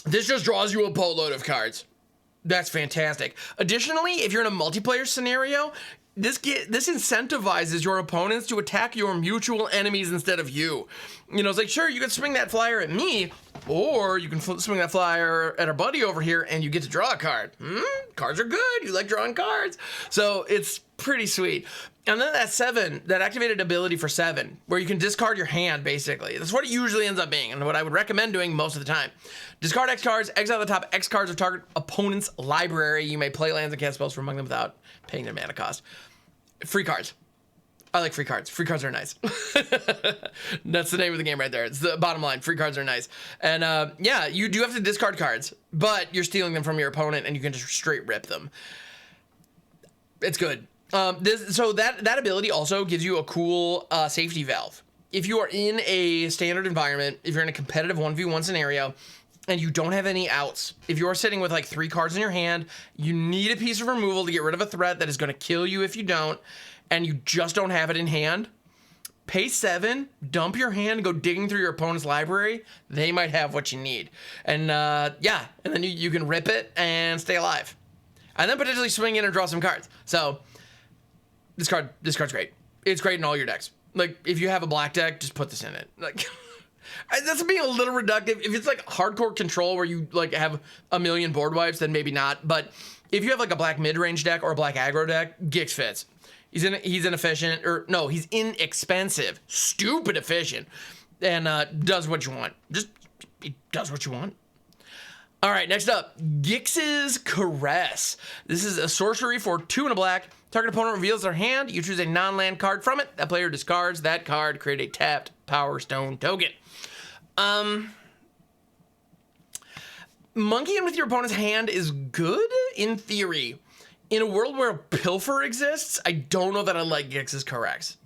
Speaker 1: this just draws you a boatload of cards. That's fantastic. Additionally, if you're in a multiplayer scenario, this incentivizes your opponents to attack your mutual enemies instead of you. It's like, sure, you can swing that flyer at me, or you can swing that flyer at our buddy over here, and you get to draw a card. Cards are good. You like drawing cards. So it's pretty sweet. And then that activated ability for 7, where you can discard your hand, basically. That's what it usually ends up being, and what I would recommend doing most of the time. Discard X cards, exile the top X cards of target opponent's library. You may play lands and cast spells from among them without paying their mana cost. Free cards. I like free cards. Free cards are nice. That's the name of the game right there. It's the bottom line. Free cards are nice. And you do have to discard cards, but you're stealing them from your opponent, and you can just straight rip them. It's good. That ability also gives you a cool safety valve. If you are in a standard environment, if you're in a competitive 1v1 scenario, and you don't have any outs, if you're sitting with like 3 cards in your hand, you need a piece of removal to get rid of a threat that is going to kill you if you don't, and you just don't have it in hand, pay 7, dump your hand, go digging through your opponent's library. They might have what you need. And and then you can rip it and stay alive. And then potentially swing in and draw some cards. So this card's great. It's great in all your decks. Like, if you have a black deck, just put this in it. Like, that's being a little reductive. If it's like hardcore control where you like have a million board wipes, then maybe not. But if you have like a black mid-range deck or a black aggro deck, Gixx fits. He's inefficient, or no, he's inexpensive, stupid efficient, and does what you want. He does what you want. All right, next up, Gixx's Caress. This is a sorcery for 2 and a black. Target opponent reveals their hand. You choose a non-land card from it. That player discards that card. Create a tapped Power Stone token. Monkeying with your opponent's hand is good in theory. In a world where Pilfer exists, I don't know that I like Gixx's Caress.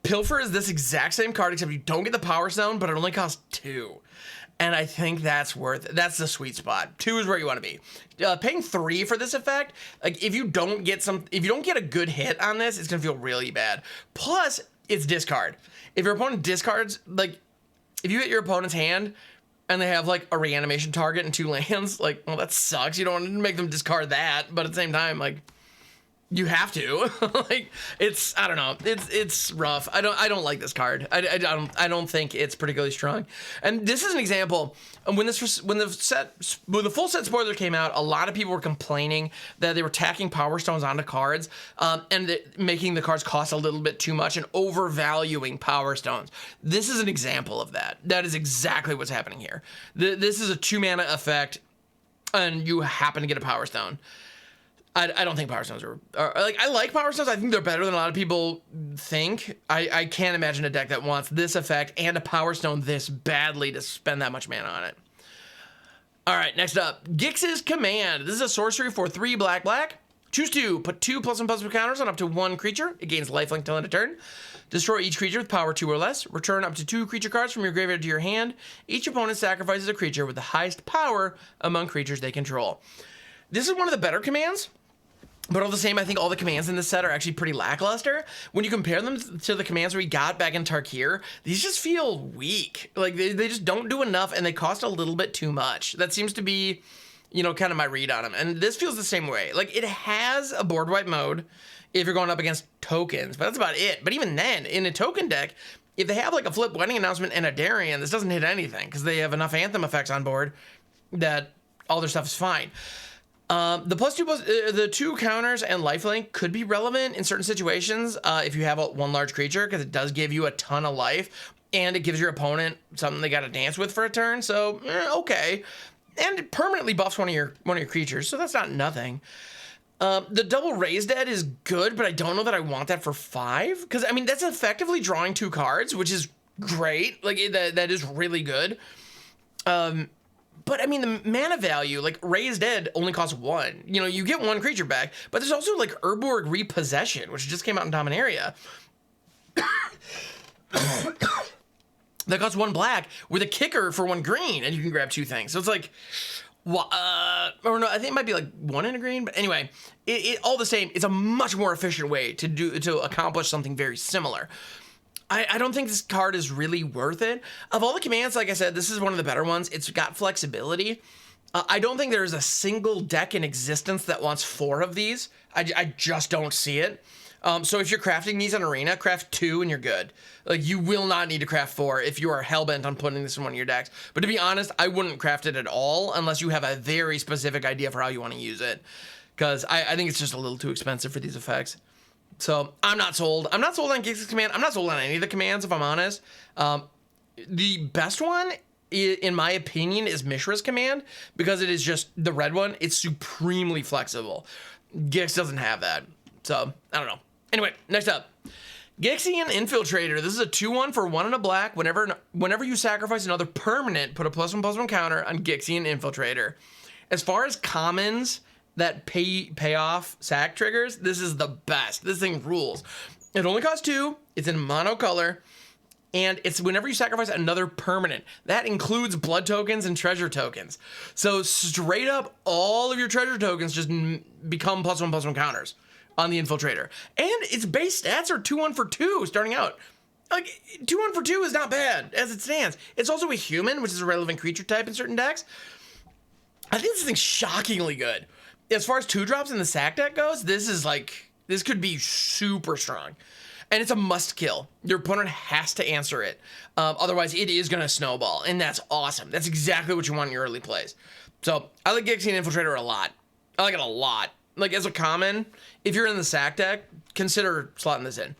Speaker 1: Pilfer is this exact same card, except you don't get the Power Stone, but it only costs 2. And I think that's the sweet spot. 2 is where you want to be. Paying 3 for this effect, like if you don't get a good hit on this, it's gonna feel really bad. Plus, it's discard. If your opponent discards, like if you hit your opponent's hand and they have like a reanimation target and 2 lands, like, well, that sucks. You don't want to make them discard that, but at the same time, like, you have to. Like, I don't know, it's rough. I don't like this card. I don't think it's particularly strong. And this is an example. When the full set spoiler came out, a lot of people were complaining that they were tacking Power Stones onto cards, and making the cards cost a little bit too much and overvaluing Power Stones. This is an example of that. That is exactly what's happening here. This is a 2-mana effect, and you happen to get a Power Stone. I don't think Power Stones are like, I like Power Stones. I think they're better than a lot of people think. I can't imagine a deck that wants this effect and a Power Stone this badly to spend that much mana on it. All right, next up, Gixx's Command. This is a sorcery for 3 black. Choose 2. Put 2 +1/+1 counters on up to 1 creature. It gains lifelink till end of turn. Destroy each creature with power 2 or less. Return up to 2 creature cards from your graveyard to your hand. Each opponent sacrifices a creature with the highest power among creatures they control. This is one of the better commands. But all the same, I think all the commands in this set are actually pretty lackluster. When you compare them to the commands we got back in Tarkir, these just feel weak. Like, they just don't do enough, and they cost a little bit too much. That seems to be, you know, kind of my read on them. And this feels the same way. Like, it has a board wipe mode if you're going up against tokens, but that's about it. But even then, in a token deck, if they have, like, a Flip Wedding Announcement and a Darien, this doesn't hit anything, because they have enough Anthem effects on board that all their stuff is fine. The 2 counters and lifelink could be relevant in certain situations if you have one large creature, because it does give you a ton of life, and it gives your opponent something they got to dance with for a turn. So okay, and it permanently buffs one of your creatures, so that's not nothing. The double Raise Dead is good, but I don't know that I want that for 5, because I mean that's effectively drawing 2 cards, which is great. Like that is really good. But I mean, the mana value, like Raise Dead only costs 1. You know, you get 1 creature back, but there's also like Urborg Repossession, which just came out in Dominaria. That costs 1 black with a kicker for 1 green, and you can grab 2 things. So it's like, or no, I think it might be like 1 in a green. But anyway, it all the same, it's a much more efficient way to accomplish something very similar. I don't think this card is really worth it. Of all the commands, like I said, this is one of the better ones. It's got flexibility. I don't think there's a single deck in existence that wants 4 of these. I just don't see it. So if you're crafting these in Arena, craft 2 and you're good. Like, you will not need to craft 4 if you are hellbent on putting this in one of your decks. But to be honest, I wouldn't craft it at all unless you have a very specific idea for how you want to use it. Because I think it's just a little too expensive for these effects. So I'm not sold. I'm not sold on Gixx's Command. I'm not sold on any of the commands, if I'm honest. The best one, in my opinion, is Mishra's Command, because it is just the red one. It's supremely flexible. Gixx doesn't have that. So I don't know. Anyway, next up, Gixxian Infiltrator. This is a 2/1 for 1 and a black. Whenever you sacrifice another permanent, put a +1/+1 counter on Gixxian Infiltrator. As far as commons that pay off sack triggers, this is the best. This thing rules. It only costs 2. It's in mono color, and it's whenever you sacrifice another permanent. That includes blood tokens and treasure tokens. So straight up, all of your treasure tokens just become +1/+1 counters on the Infiltrator. And its base stats are 2/1 for 2 starting out. Like, 2/1 for 2 is not bad as it stands. It's also a human, which is a relevant creature type in certain decks. I think this thing's shockingly good. As far as 2-drops in the sack deck goes, this could be super strong. And it's a must kill. Your opponent has to answer it. Otherwise, it is going to snowball, and that's awesome. That's exactly what you want in your early plays. So I like Gixxian Infiltrator a lot. I like it a lot. Like, as a common, if you're in the sack deck, consider slotting this in.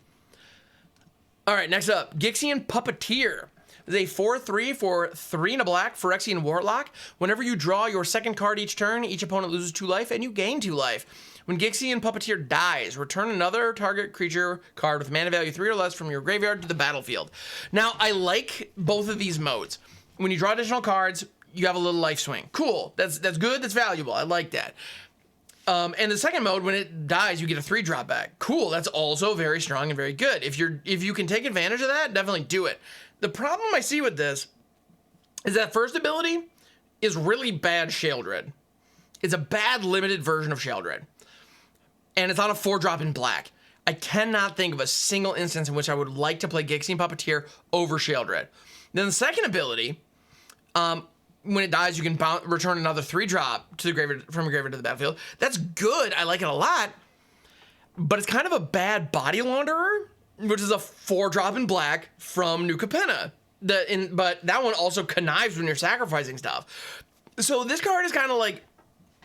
Speaker 1: All right, next up, Gixxian Puppeteer. Is a 4/3 for 3 and a black Phyrexian Warlock. Whenever you draw your second card each turn, each opponent loses 2 life and you gain 2 life. When Gixxian Puppeteer dies, return another target creature card with mana value 3 or less from your graveyard to the battlefield. Now, I like both of these modes. when you draw additional cards, you have a little life swing. Cool. That's good. That's valuable. I like that. And the second mode, when it dies, you get a 3-drop back. Cool. That's also very strong and very good. If you can take advantage of that, definitely do it. The problem I see with this is that first ability is really bad Sheoldred. It's a bad limited version of Sheoldred. And it's on a 4-drop in black. I cannot think of a single instance in which I would like to play Gixx Puppeteer over Sheoldred. Then the second ability, when it dies, you can return another 3-drop to the graveyard, from your graveyard to the battlefield. That's good. I like it a lot. But it's kind of a bad Body Launderer, which is a 4-drop in black from New Capenna. But that one also connives when you're sacrificing stuff. So this card is kind of like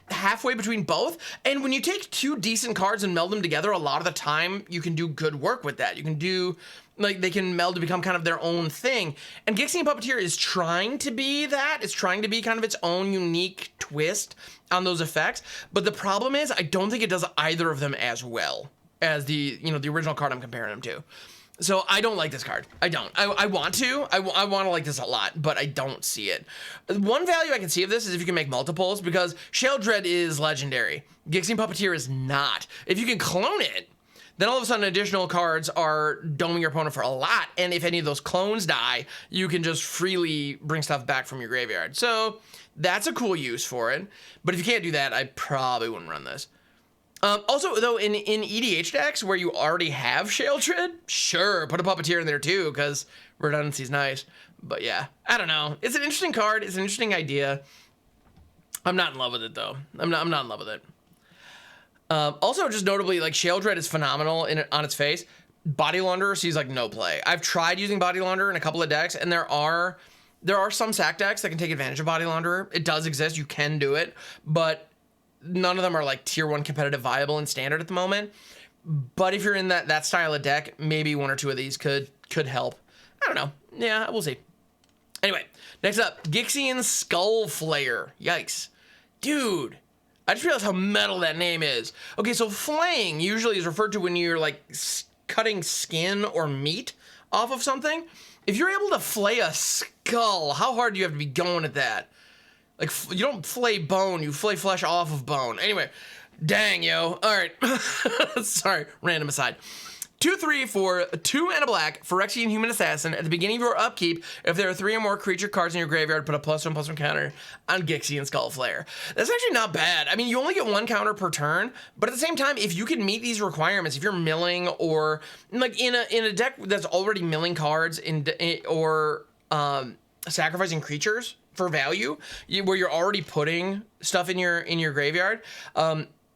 Speaker 1: halfway between both. And when you take 2 decent cards and meld them together, a lot of the time you can do good work with that. You can do, like, they can meld to become kind of their own thing. And Gixx Puppeteer is trying to be that. It's trying to be kind of its own unique twist on those effects. But the problem is, I don't think it does either of them as well as the original card I'm comparing them to. So I don't like this card. I don't. I want to. I want to like this a lot, but I don't see it. One value I can see of this is if you can make multiples, because Sheoldred is legendary. Gixx Puppeteer is not. If you can clone it, then all of a sudden additional cards are doming your opponent for a lot, and if any of those clones die, you can just freely bring stuff back from your graveyard. So that's a cool use for it. But if you can't do that, I probably wouldn't run this. Also, though, in EDH decks where you already have Sheoldred, sure, put a Puppeteer in there too, because redundancy's nice. But yeah, I don't know. It's an interesting card. It's an interesting idea. I'm not in love with it, though. I'm not in love with it. Also, just notably, like, Sheoldred is phenomenal on its face. Body Launderer sees, like, no play. I've tried using Body Launderer in a couple of decks, and there are some sack decks that can take advantage of Body Launderer. It does exist. You can do it, but none of them are like tier 1 competitive viable in standard at the moment. But if you're in that style of deck, maybe 1 or 2 of these could help. I don't know. Yeah, we'll see. Anyway, next up, Gixian Skullflayer. Yikes. Dude, I just realized how metal that name is. Okay, so flaying usually is referred to when you're like cutting skin or meat off of something. If you're able to flay a skull, how hard do you have to be going at that? Like, you don't flay bone, you flay flesh off of bone. Anyway, dang, yo. All right. Sorry, random aside. 2/3 for 2 and a black, Phyrexian Human Assassin. At the beginning of your upkeep, if there are 3 or more creature cards in your graveyard, put a +1/+1 counter on Gixian Skullflayer. That's actually not bad. I mean, you only get 1 counter per turn, but at the same time, if you can meet these requirements, if you're milling or, like, in a deck that's already milling cards or sacrificing creatures for value, where you're already putting stuff in your graveyard,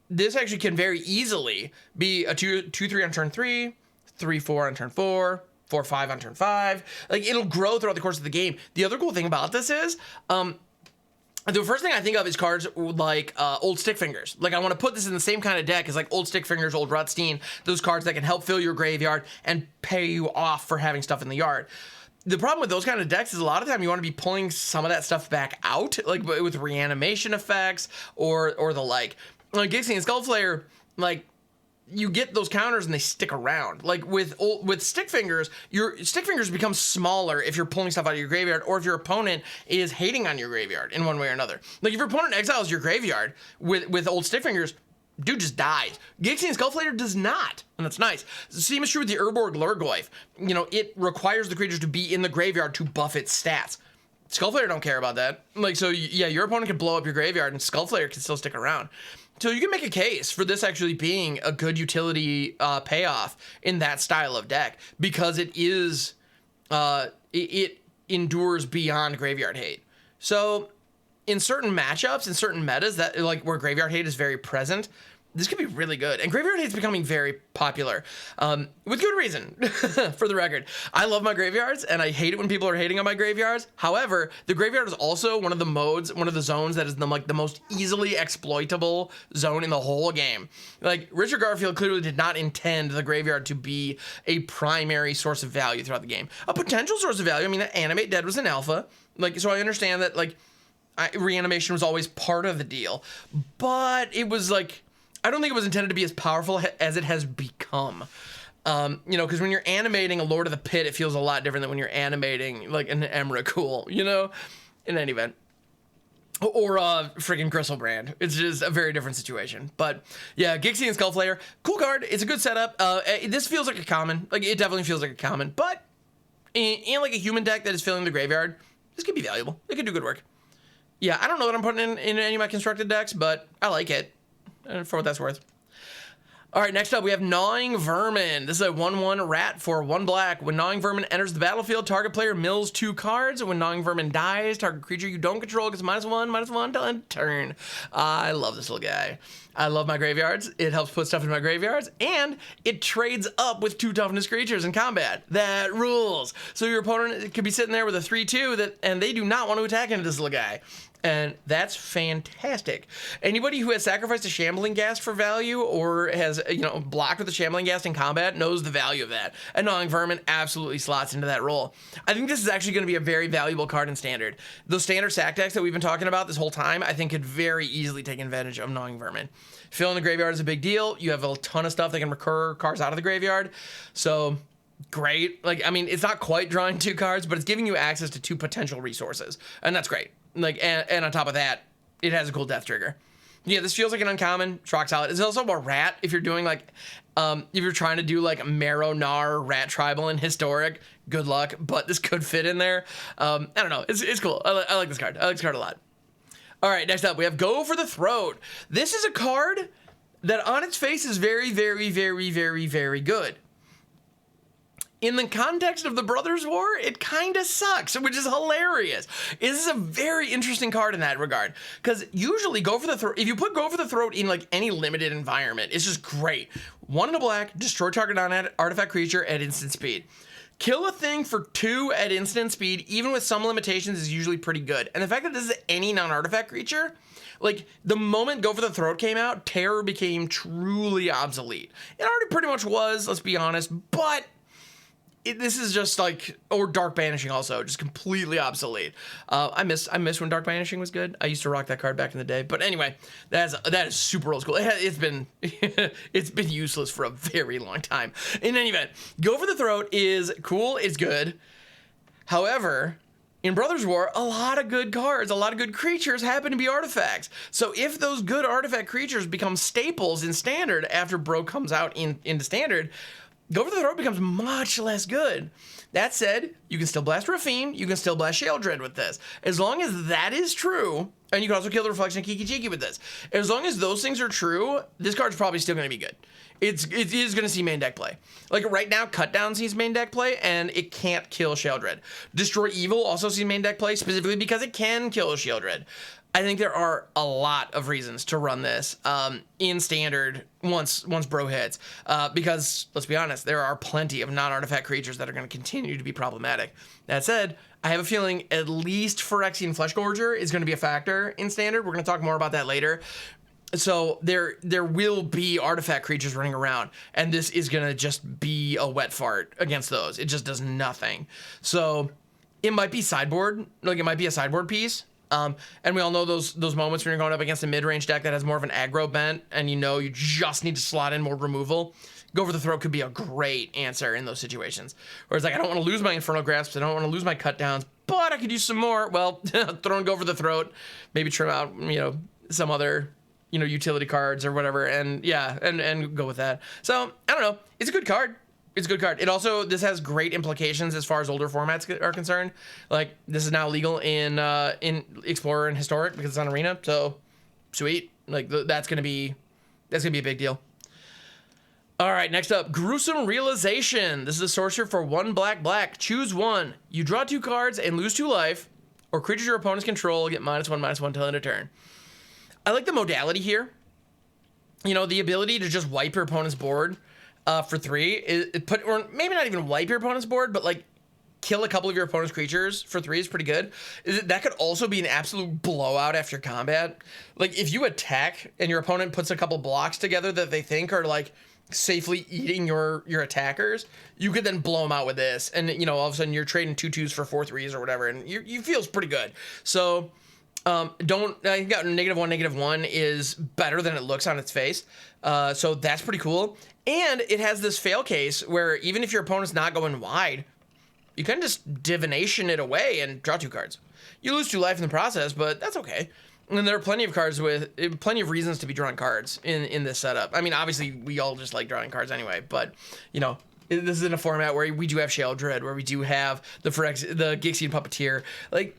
Speaker 1: this actually can very easily be a 2/3 on turn 3, 3/4 on turn 4, 4/5 on turn 5. Like, it'll grow throughout the course of the game. The other cool thing about this is, the first thing I think of is cards like Old Stick Fingers. Like, I want to put this in the same kind of deck as like Old Stick Fingers, Old Rutstein, those cards that can help fill your graveyard and pay you off for having stuff in the yard. The problem with those kind of decks is a lot of the time you want to be pulling some of that stuff back out, like with reanimation effects or the like. Like Gixian Skullflayer, like, you get those counters and they stick around. Like with Stick Fingers, your Stick Fingers become smaller if you're pulling stuff out of your graveyard, or if your opponent is hating on your graveyard in one way or another. Like, if your opponent exiles your graveyard with Old Stick Fingers, dude just dies. Gixian Skullflayer does not, and that's nice. The same is true with the Urborg Lurgoyf. You know, it requires the creatures to be in the graveyard to buff its stats. Skullflayer don't care about that. Like, so yeah, your opponent can blow up your graveyard and Skullflayer can still stick around. So you can make a case for this actually being a good utility payoff in that style of deck, because it is, it endures beyond graveyard hate. So in certain matchups, in certain metas that, like, where graveyard hate is very present, this could be really good. And graveyard hate is becoming very popular, with good reason, for the record. I love my graveyards, and I hate it when people are hating on my graveyards. However, the graveyard is also one of the zones that is the most easily exploitable zone in the whole game. Like, Richard Garfield clearly did not intend the graveyard to be a primary source of value throughout the game. A potential source of value, I mean, Animate Dead was an alpha. Like, so I understand that, like, reanimation was always part of the deal. But it was, like, I don't think it was intended to be as powerful as it has become. You know, because when you're animating a Lord of the Pit, it feels a lot different than when you're animating like an Emrakul, you know, in any event. Or freaking Gristlebrand. It's just a very different situation. But yeah, Gixx and Skullflayer, cool card. It's a good setup. This feels like a common. Like, it definitely feels like a common. But in like a human deck that is filling the graveyard, this could be valuable. It could do good work. Yeah, I don't know what I'm putting in any of my constructed decks, but I like it for what that's worth. All right, next up, we have Gnawing Vermin. This is a 1/1 rat for 1 black. When Gnawing Vermin enters the battlefield, target player mills 2 cards. When Gnawing Vermin dies, target creature you don't control gets -1/-1 till end turn. I love this little guy. I love my graveyards. It helps put stuff in my graveyards, and it trades up with 2 toughness creatures in combat. That rules. So your opponent could be sitting there with a 3/2 and they do not want to attack into this little guy. And that's fantastic. Anybody who has sacrificed a Shambling Ghast for value or has, you know, blocked with a Shambling Ghast in combat knows the value of that. And Gnawing Vermin absolutely slots into that role. I think this is actually going to be a very valuable card in Standard. Those Standard sack decks that we've been talking about this whole time, I think could very easily take advantage of Gnawing Vermin. Filling the graveyard is a big deal. You have a ton of stuff that can recur cards out of the graveyard. So great. Like, I mean, it's not quite drawing 2 cards, but it's giving you access to 2 potential resources. And that's great. Like, and on top of that, it has a cool death trigger. Yeah, this feels like an uncommon. It's rock solid. It's also a rat if you're doing like, if you're trying to do like Marrow Gnar rat tribal and historic, good luck. But this could fit in there. I don't know. It's cool. I like this card. I like this card a lot. All right, next up, we have Go for the Throat. This is a card that on its face is very, very, very, very, very good. In the context of the Brothers War, it kind of sucks, which is hilarious. This is a very interesting card in that regard. Because usually Go for the Throat, if you put Go for the Throat in like any limited environment, it's just great. 1 and a black, destroy target non-artifact creature at instant speed. Kill a thing for 2 at instant speed, even with some limitations, is usually pretty good. And the fact that this is any non-artifact creature, like, the moment Go for the Throat came out, Terror became truly obsolete. It already pretty much was, let's be honest, but this is just like, or Dark Banishing also, just completely obsolete. I miss when Dark Banishing was good. I used to rock that card back in the day. But anyway, that is super old school. It's been it's been useless for a very long time. In any event, Go for the Throat is cool. It's good. However, in Brothers War, a lot of good cards, a lot of good creatures happen to be artifacts. So if those good artifact creatures become staples in Standard after Bro comes out into Standard, Go for the Throat becomes much less good. That said, you can still blast Rafine, you can still blast Sheoldred with this. As long as that is true, and you can also kill the Reflection of Kiki Jiki with this. As long as those things are true, this card's probably still going to be good. It is going to see main deck play. Like right now, Cut Down sees main deck play, and it can't kill Sheoldred. Destroy Evil also sees main deck play, specifically because it can kill Sheoldred. I think there are a lot of reasons to run this in Standard once Bro hits, because let's be honest, there are plenty of non-artifact creatures that are going to continue to be problematic. That said, I have a feeling at least Phyrexian Fleshgorger is going to be a factor in Standard. We're going to talk more about that later. So there will be artifact creatures running around, and this is going to just be a wet fart against those. It just does nothing. So it might be sideboard, like it might be a sideboard piece. And we all know those moments when you're going up against a mid-range deck that has more of an aggro bent, and you just need to slot in more removal. Go for the Throat could be a great answer in those situations. Whereas like, I don't want to lose my Infernal Grasps, I don't want to lose my Cut Downs, but I could use some more. Well, throw and Go for the Throat, maybe trim out, some other, utility cards or whatever, and yeah, and go with that. So, I don't know. It's a good card. It's a good card. This has great implications as far as older formats are concerned. Like, this is now legal in Explorer and Historic because it's on Arena. So, sweet. Like, that's gonna be a big deal. All right, next up, Gruesome Realization. This is a sorcerer for 1 black. Choose 1. You draw 2 cards and lose 2 life, or creatures your opponents control get -1/-1 till end of turn. I like the modality here. The ability to just wipe your opponent's board for 3, or maybe not even wipe your opponent's board, but like kill a couple of your opponent's creatures for 3 is pretty good. That could also be an absolute blowout after combat. Like if you attack and your opponent puts a couple blocks together that they think are like safely eating your attackers, you could then blow them out with this, and all of a sudden you're trading 2/2s for 4/3s or whatever, and you feels pretty good. So Don't I got -1 is better than it looks on its face. So that's pretty cool. And it has this fail case where even if your opponent's not going wide, you can just divination it away and draw 2 cards. You lose 2 life in the process, but that's okay. And there are plenty of cards with plenty of reasons to be drawing cards in this setup. I mean, obviously we all just like drawing cards anyway, but you know, this is in a format where we do have Sheoldred, where we do have the Gixian Puppeteer, like.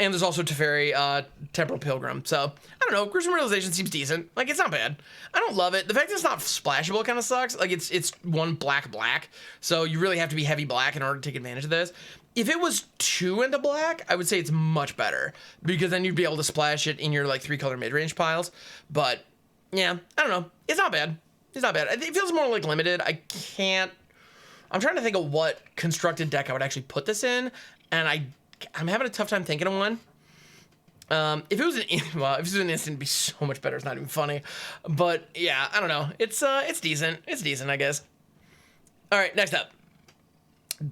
Speaker 1: And there's also Teferi, Temporal Pilgrim. So, I don't know, Gruesome Realization seems decent. Like, it's not bad. I don't love it. The fact that it's not splashable kind of sucks. Like, it's 1 black, so you really have to be heavy black in order to take advantage of this. If it was 2 into black, I would say it's much better, because then you'd be able to splash it in your, like, 3-color mid-range piles. But, yeah, I don't know. It's not bad. It's not bad. It feels more, like, limited. I'm trying to think of what constructed deck I would actually put this in, and I'm having a tough time thinking of one. If it was an instant, it'd be so much better. It's not even funny. But yeah, I don't know. It's decent. It's decent, I guess. All right, next up,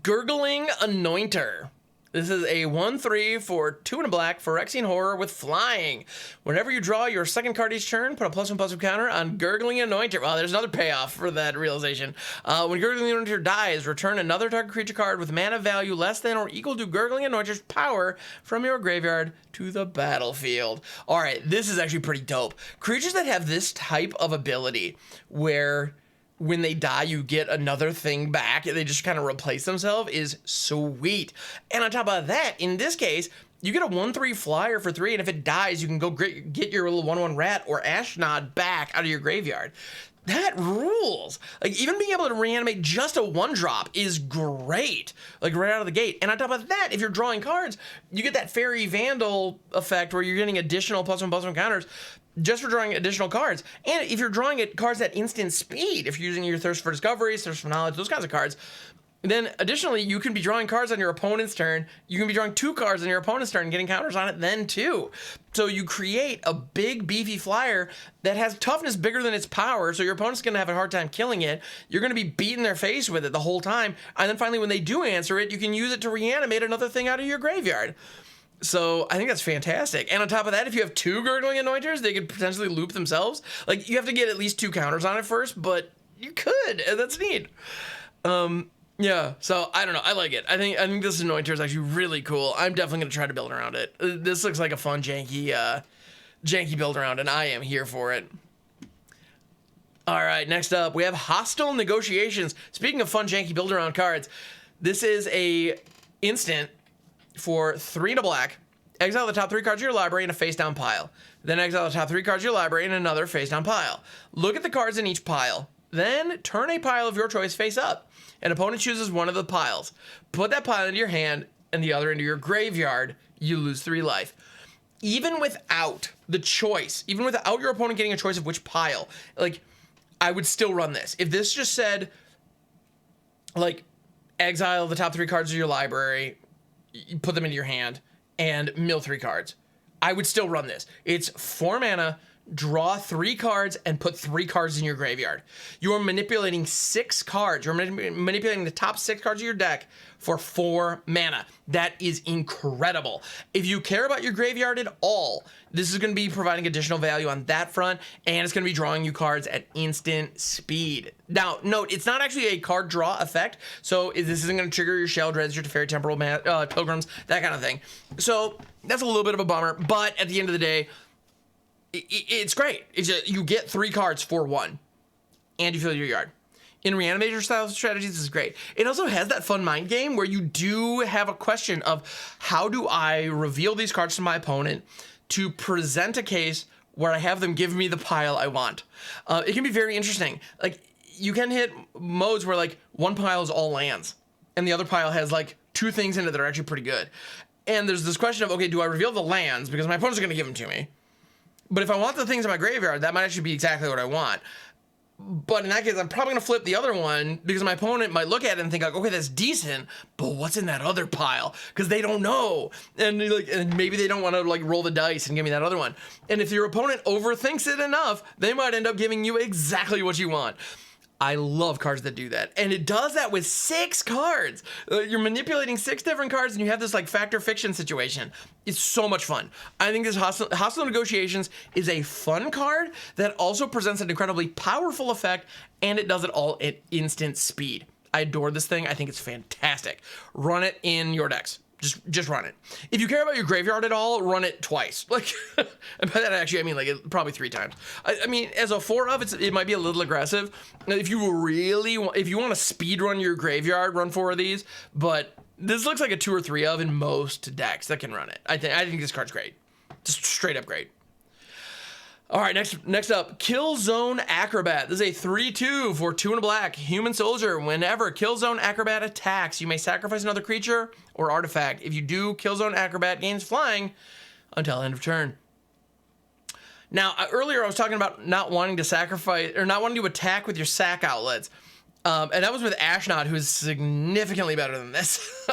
Speaker 1: Gurgling Anointer. This is a 1/3 for 2 and a black Phyrexian horror with flying. Whenever you draw your second card each turn, put a +1/+1 counter on Gurgling Anointer. Well, there's another payoff for that realization. When Gurgling Anointer dies, return another target creature card with mana value less than or equal to Gurgling Anointer's power from your graveyard to the battlefield. All right, this is actually pretty dope. Creatures that have this type of ability where when they die, you get another thing back, they just kind of replace themselves, is sweet. And on top of that, in this case, you get a 1/3 flyer for 3, and if it dies, you can go get your little 1/1 rat or Ashnod back out of your graveyard. That rules. Like, even being able to reanimate just a 1-drop is great, like right out of the gate. And on top of that, if you're drawing cards, you get that Fairy Vandal effect where you're getting additional +1/+1 counters just for drawing additional cards. And if you're drawing cards at instant speed, if you're using your Thirst for Discovery, Thirst for Knowledge, those kinds of cards, then additionally, you can be drawing cards on your opponent's turn. You can be drawing 2 cards on your opponent's turn and getting counters on it then too. So you create a big beefy flyer that has toughness bigger than its power, so your opponent's gonna have a hard time killing it. You're gonna be beating their face with it the whole time. And then finally, when they do answer it, you can use it to reanimate another thing out of your graveyard. So I think that's fantastic. And on top of that, if you have 2 Gurgling Anointers, they could potentially loop themselves. Like, you have to get at least 2 counters on it first, but you could, and that's neat. Yeah, so I don't know. I like it. I think this Anointer is actually really cool. I'm definitely gonna try to build around it. This looks like a fun, janky build around, and I am here for it. All right, next up, we have Hostile Negotiations. Speaking of fun, janky build around cards, this is a instant for 3 and a black. Exile the top 3 cards of your library in a face-down pile. Then exile the top 3 cards of your library in another face-down pile. Look at the cards in each pile. Then turn a pile of your choice face up. An opponent chooses one of the piles. Put that pile into your hand and the other into your graveyard. You lose 3 life. Even without the choice, even without your opponent getting a choice of which pile, like, I would still run this. If this just said, like, exile the top 3 cards of your library, you put them into your hand, and mill 3 cards, I would still run this. It's 4 mana, draw 3 cards, and put 3 cards in your graveyard. You are manipulating 6 cards. You're manipulating the top 6 cards of your deck for 4 mana. That is incredible. If you care about your graveyard at all, this is going to be providing additional value on that front, and it's going to be drawing you cards at instant speed. Now, note, it's not actually a card draw effect, so this isn't going to trigger your Sheoldreds, your Teferi Temporal Pilgrims, that kind of thing. So that's a little bit of a bummer, but at the end of the day, it's great. It's just, you get 3 cards for 1, and you fill your yard. In Reanimator style strategies, this is great. It also has that fun mind game where you do have a question of, how do I reveal these cards to my opponent to present a case where I have them give me the pile I want? It can be very interesting. Like, you can hit modes where, like, one pile is all lands, and the other pile has, like, 2 things in it that are actually pretty good. And there's this question of, okay, do I reveal the lands because my opponent's going to give them to me? But if I want the things in my graveyard, that might actually be exactly what I want. But in that case, I'm probably going to flip the other one because my opponent might look at it and think, like, okay, that's decent, but what's in that other pile? Because they don't know. And maybe they don't want to, like, roll the dice and give me that other one. And if your opponent overthinks it enough, they might end up giving you exactly what you want. I love cards that do that. And it does that with 6 cards. You're manipulating 6 different cards and you have this like fact or fiction situation. It's so much fun. I think this Hostile Negotiations is a fun card that also presents an incredibly powerful effect, and it does it all at instant speed. I adore this thing. I think it's fantastic. Run it in your decks. Just run it. If you care about your graveyard at all, run it twice. Like, and by that actually I mean like probably 3 times. I mean, as a 4-of, it might be a little aggressive. If you want to speed run your graveyard, run 4 of these. But this looks like a 2 or 3 of in most decks that can run it. I think this card's great, just straight up great. All right, next up, Killzone Acrobat. This is a 3/2 for 2 and a black. Human Soldier. Whenever Killzone Acrobat attacks, you may sacrifice another creature or artifact. If you do, Killzone Acrobat gains flying until end of turn. Now, earlier I was talking about not wanting to sacrifice or not wanting to attack with your sack outlets, and that was with Ashnod, who is significantly better than this.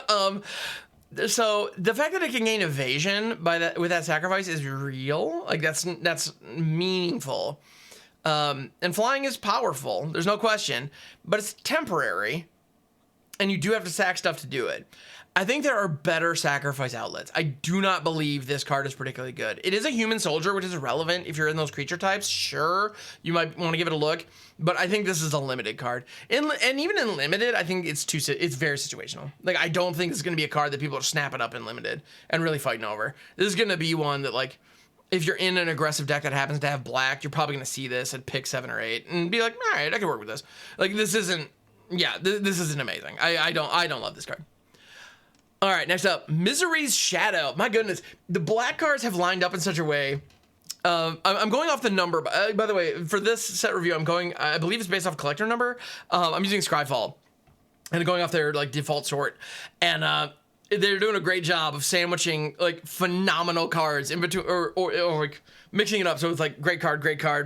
Speaker 1: So the fact that it can gain evasion with that sacrifice is real. Like that's meaningful. And flying is powerful. There's no question, but it's temporary, and you do have to sack stuff to do it. I think there are better sacrifice outlets. I do not believe this card is particularly good. It is a Human Soldier, which is relevant if you're in those creature types. Sure, you might want to give it a look, but I think this is a limited card. And even in limited, I think it's very situational. Like, I don't think it's going to be a card that people are snapping up in limited and really fighting over. This is going to be one that, like, if you're in an aggressive deck that happens to have black, you're probably going to see this and pick 7 or 8 and be like, all right, I can work with this. Like, this isn't amazing. I don't love this card. All right, next up, Misery's Shadow. My goodness, the black cards have lined up in such a way. I'm going off the number. By the way, for this set review, I believe it's based off collector number. I'm using Scryfall and going off their like default sort. And they're doing a great job of sandwiching like phenomenal cards in between, or like mixing it up. So it's like great card,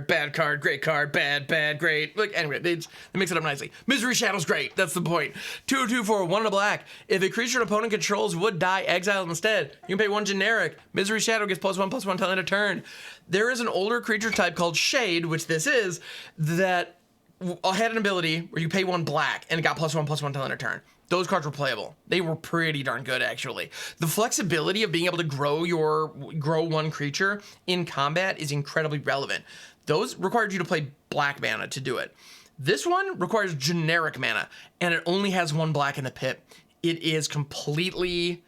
Speaker 1: bad card, great card, bad, great. Like anyway, they mix it up nicely. Misery Shadow's great. That's the point. 2/2 for 1 and a black. If a creature an opponent controls would die exiled instead, you can pay 1 generic. Misery Shadow gets +1/+1 till end of turn. There is an older creature type called Shade, which this is, that had an ability where you pay 1 black and it got +1/+1 till end of turn. Those cards were playable. They were pretty darn good, actually. The flexibility of being able to grow 1 creature in combat is incredibly relevant. Those required you to play black mana to do it. This one requires generic mana, and it only has 1 black in the pit. It is completely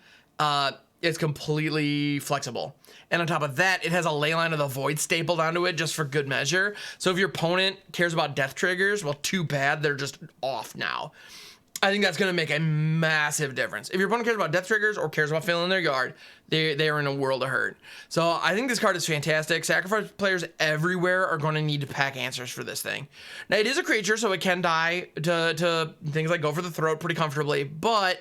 Speaker 1: flexible. And on top of that, it has a Leyline of the Void stapled onto it just for good measure. So if your opponent cares about death triggers, well, too bad, they're just off now. I think that's going to make a massive difference. If your opponent cares about death triggers or cares about filling their yard, they are in a world of hurt. So I think this card is fantastic. Sacrifice players everywhere are going to need to pack answers for this thing. Now, it is a creature, so it can die to things like Go for the Throat pretty comfortably, but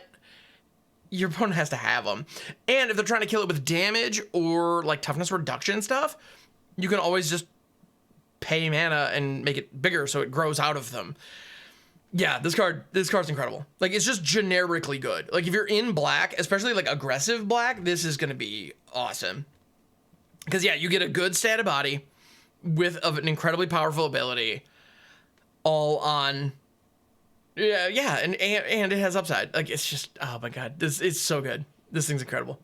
Speaker 1: your opponent has to have them. And if they're trying to kill it with damage or like toughness reduction stuff, you can always just pay mana and make it bigger so it grows out of them. Yeah, this card's incredible. Like, it's just generically good. Like, if you're in black, especially like aggressive black, this is gonna be awesome. Because yeah, you get a good stat of body with an incredibly powerful ability, all on. Yeah, and it has upside. Like, it's just, oh my god, this is so good. This thing's incredible.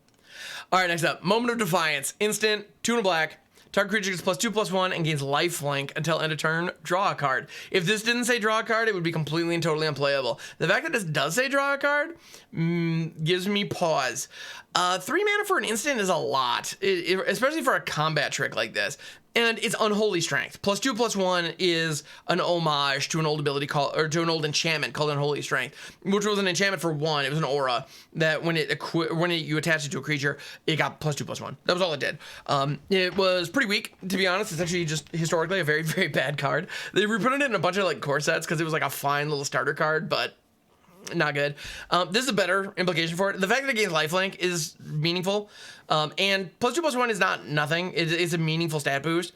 Speaker 1: All right, next up, Moment of Defiance. Instant, 2 and a black. Target creature gets +2/+1 and gains lifelink until end of turn. Draw a card. If this didn't say draw a card, it would be completely and totally unplayable. The fact that this does say draw a card gives me pause. 3 mana for an instant is a lot, especially for a combat trick like this. And it's Unholy Strength. +2/+1 is an homage to an old ability to an old enchantment called Unholy Strength, which was an enchantment for 1. It was an aura that when you attached it to a creature, it got +2/+1. That was all it did. It was pretty weak, to be honest. It's actually just historically a very, very bad card. They reprinted it in a bunch of like core sets because it was like a fine little starter card, but not good. This is a better implication for it. The fact that it gains lifelink is meaningful. And +2/+1 is not nothing. It's a meaningful stat boost.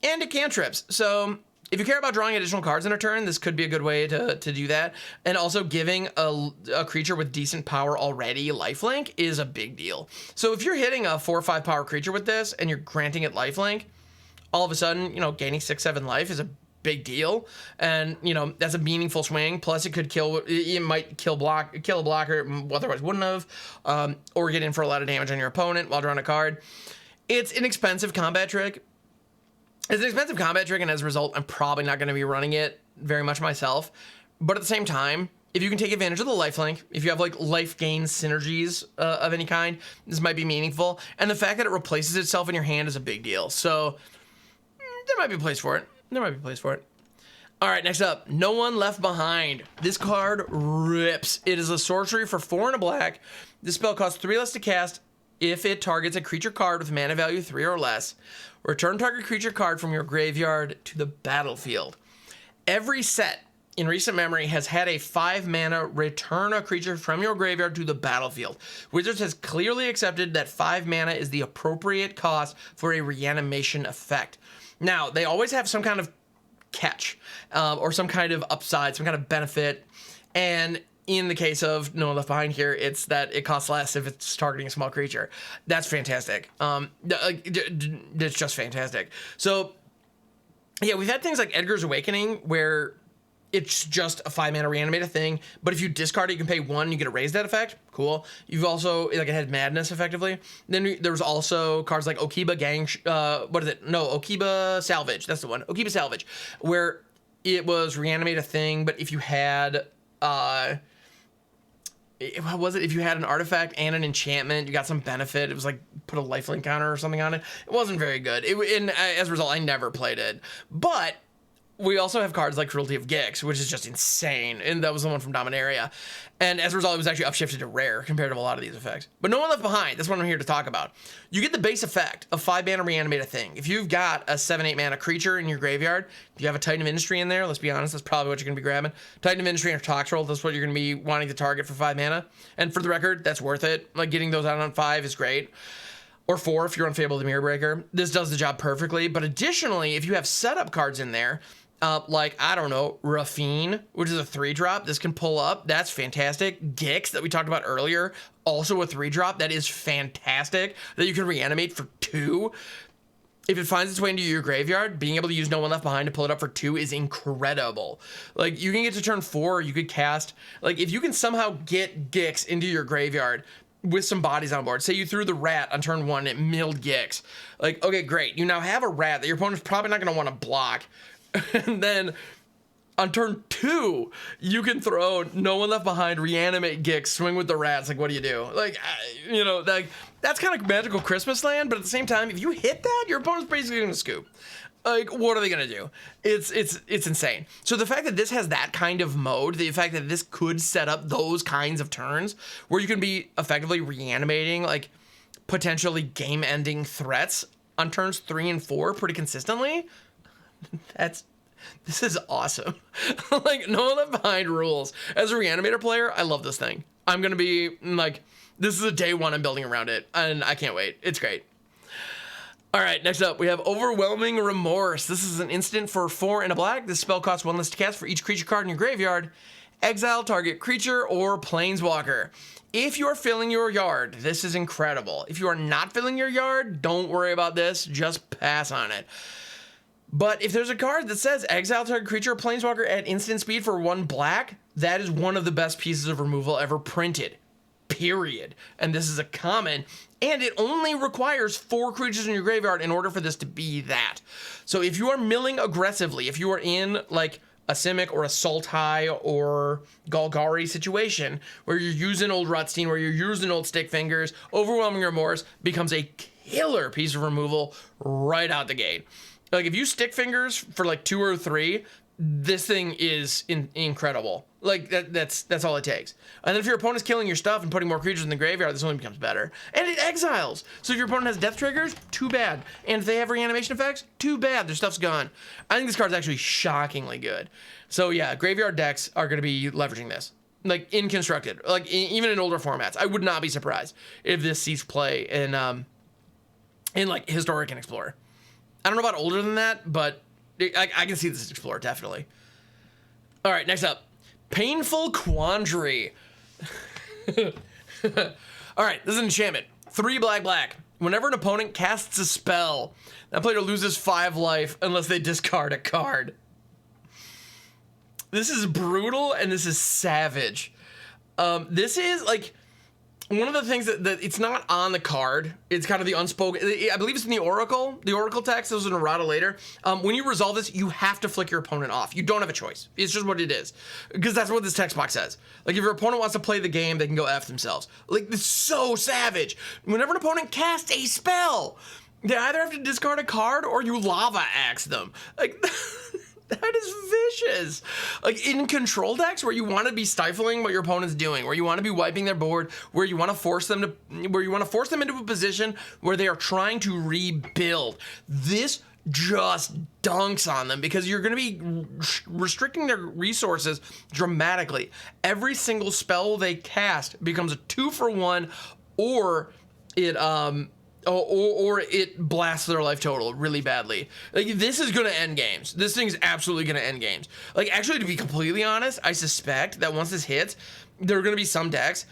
Speaker 1: And it cantrips. So if you care about drawing additional cards in a turn, this could be a good way to do that. And also giving a creature with decent power already lifelink is a big deal. So if you're hitting a 4 or 5 power creature with this and you're granting it lifelink, all of a sudden, gaining 6-7 life is a big deal, and that's a meaningful swing. Plus, it might kill a blocker otherwise wouldn't have, or get in for a lot of damage on your opponent while drawing a card. It's an expensive combat trick. And as a result, I'm probably not going to be running it very much myself. But at the same time, if you can take advantage of the lifelink, if you have like life gain synergies of any kind, this might be meaningful. And the fact that it replaces itself in your hand is a big deal. So there might be a place for it. All right, next up, No One Left Behind. This card rips. It is a sorcery for 4 and a black. This spell costs 3 less to cast if it targets a creature card with mana value 3 or less. Return target creature card from your graveyard to the battlefield. Every set in recent memory has had a 5 mana return a creature from your graveyard to the battlefield. Wizards has clearly accepted that 5 mana is the appropriate cost for a reanimation effect. Now, they always have some kind of catch, or some kind of upside, some kind of benefit. And in the case of No One Left Behind here, it's that it costs less if it's targeting a small creature. That's fantastic. It's just fantastic. So, yeah, we've had things like Edgar's Awakening where it's just a 5 mana reanimate a thing, but if you discard it, you can pay 1, you get a raise that effect. Cool. You've also, like, it had Madness effectively. Then there was also cards like Okiba Okiba Salvage. That's the one. Okiba Salvage, where it was reanimate a thing, but if you had, what was it? If you had an artifact and an enchantment, you got some benefit. It was like put a lifelink counter or something on it. It wasn't very good. As a result, I never played it. But we also have cards like Cruelty of Gixx, which is just insane. And that was the one from Dominaria. And as a result, it was actually upshifted to rare compared to a lot of these effects. But No One Left Behind, that's what I'm here to talk about. You get the base effect of 5 mana reanimate a thing. If you've got a 7-8 mana creature in your graveyard, if you have a Titan of Industry in there, let's be honest, that's probably what you're going to be grabbing. Titan of Industry or Toxtrol, that's what you're going to be wanting to target for 5 mana. And for the record, that's worth it. Like, getting those out on 5 is great. Or 4 if you're on Fable the Mirror Breaker. This does the job perfectly. But additionally, if you have setup cards in there, like, I don't know, Rafine, which is a 3-drop. This can pull up. That's fantastic. Gixx, that we talked about earlier, also a 3-drop. That is fantastic. That you can reanimate for 2. If it finds its way into your graveyard, being able to use No One Left Behind to pull it up for 2 is incredible. Like, you can get to turn 4, you could cast, like, if you can somehow get Gixx into your graveyard with some bodies on board. Say you threw the rat on turn 1 and it milled Gixx. Like, okay, great. You now have a rat that your opponent's probably not going to want to block. And then on turn 2, you can throw No One Left Behind, reanimate Gixx, swing with the rats. Like, what do you do? Like, like, that's kind of magical Christmas land, but at the same time, if you hit that, your opponent's basically going to scoop. Like, what are they going to do? It's insane. So the fact that this has that kind of mode, the fact that this could set up those kinds of turns where you can be effectively reanimating, like, potentially game-ending threats on turns 3 and 4 pretty consistently, this is awesome. Like, No One Left Behind rules. As a reanimator player, I love this thing. I'm gonna be like, this is a day 1 I'm building around it, and I can't wait. It's great. All right, next up, we have Overwhelming Remorse. This is an instant for 4 and a black. This spell costs 1 less to cast for each creature card in your graveyard. Exile target creature or planeswalker. If you are filling your yard, this is incredible. If you are not filling your yard, don't worry about this. Just pass on it. But if there's a card that says exile target creature or planeswalker at instant speed for 1 black, that is one of the best pieces of removal ever printed. Period. And this is a common, and it only requires 4 creatures in your graveyard in order for this to be that. So if you are milling aggressively, if you are in like a Simic or a Sultai or Golgari situation where you're using old Rutstein, where you're using old Stick Fingers, Overwhelming Remorse becomes a killer piece of removal right out the gate. Like, if you Stick Fingers for like 2 or 3, this thing is incredible. Like, that's all it takes. And then if your opponent's killing your stuff and putting more creatures in the graveyard, this only becomes better. And it exiles. So if your opponent has death triggers, too bad. And if they have reanimation effects, too bad. Their stuff's gone. I think this card's actually shockingly good. So yeah, graveyard decks are going to be leveraging this. Like, in Constructed. Like, even in older formats. I would not be surprised if this sees play in like, Historic and Explorer. I don't know about older than that, but I can see this Explorer, definitely. All right, next up. Painful Quandary. All right, this is an enchantment. 3 black. Whenever an opponent casts a spell, that player loses 5 life unless they discard a card. This is brutal and this is savage. This is like one of the things that it's not on the card. It's kind of the unspoken. I believe it's in the Oracle text. This was an errata later. When you resolve this, you have to flick your opponent off. You don't have a choice. It's just what it is, because that's what this text box says. Like, if your opponent wants to play the game, they can go F themselves. Like, it's so savage. Whenever an opponent casts a spell, they either have to discard a card or you lava axe them. Like, that is vicious. Like, in control decks where you want to be stifling what your opponent's doing, where you want to be wiping their board, where you want to force them into a position where they are trying to rebuild, this just dunks on them, because you're going to be restricting their resources dramatically. Every single spell they cast becomes a 2-for-1, or it blasts their life total really badly. Like, this is going to end games. This thing's absolutely going to end games. Like, actually, to be completely honest, I suspect that once this hits, there are going to be some decks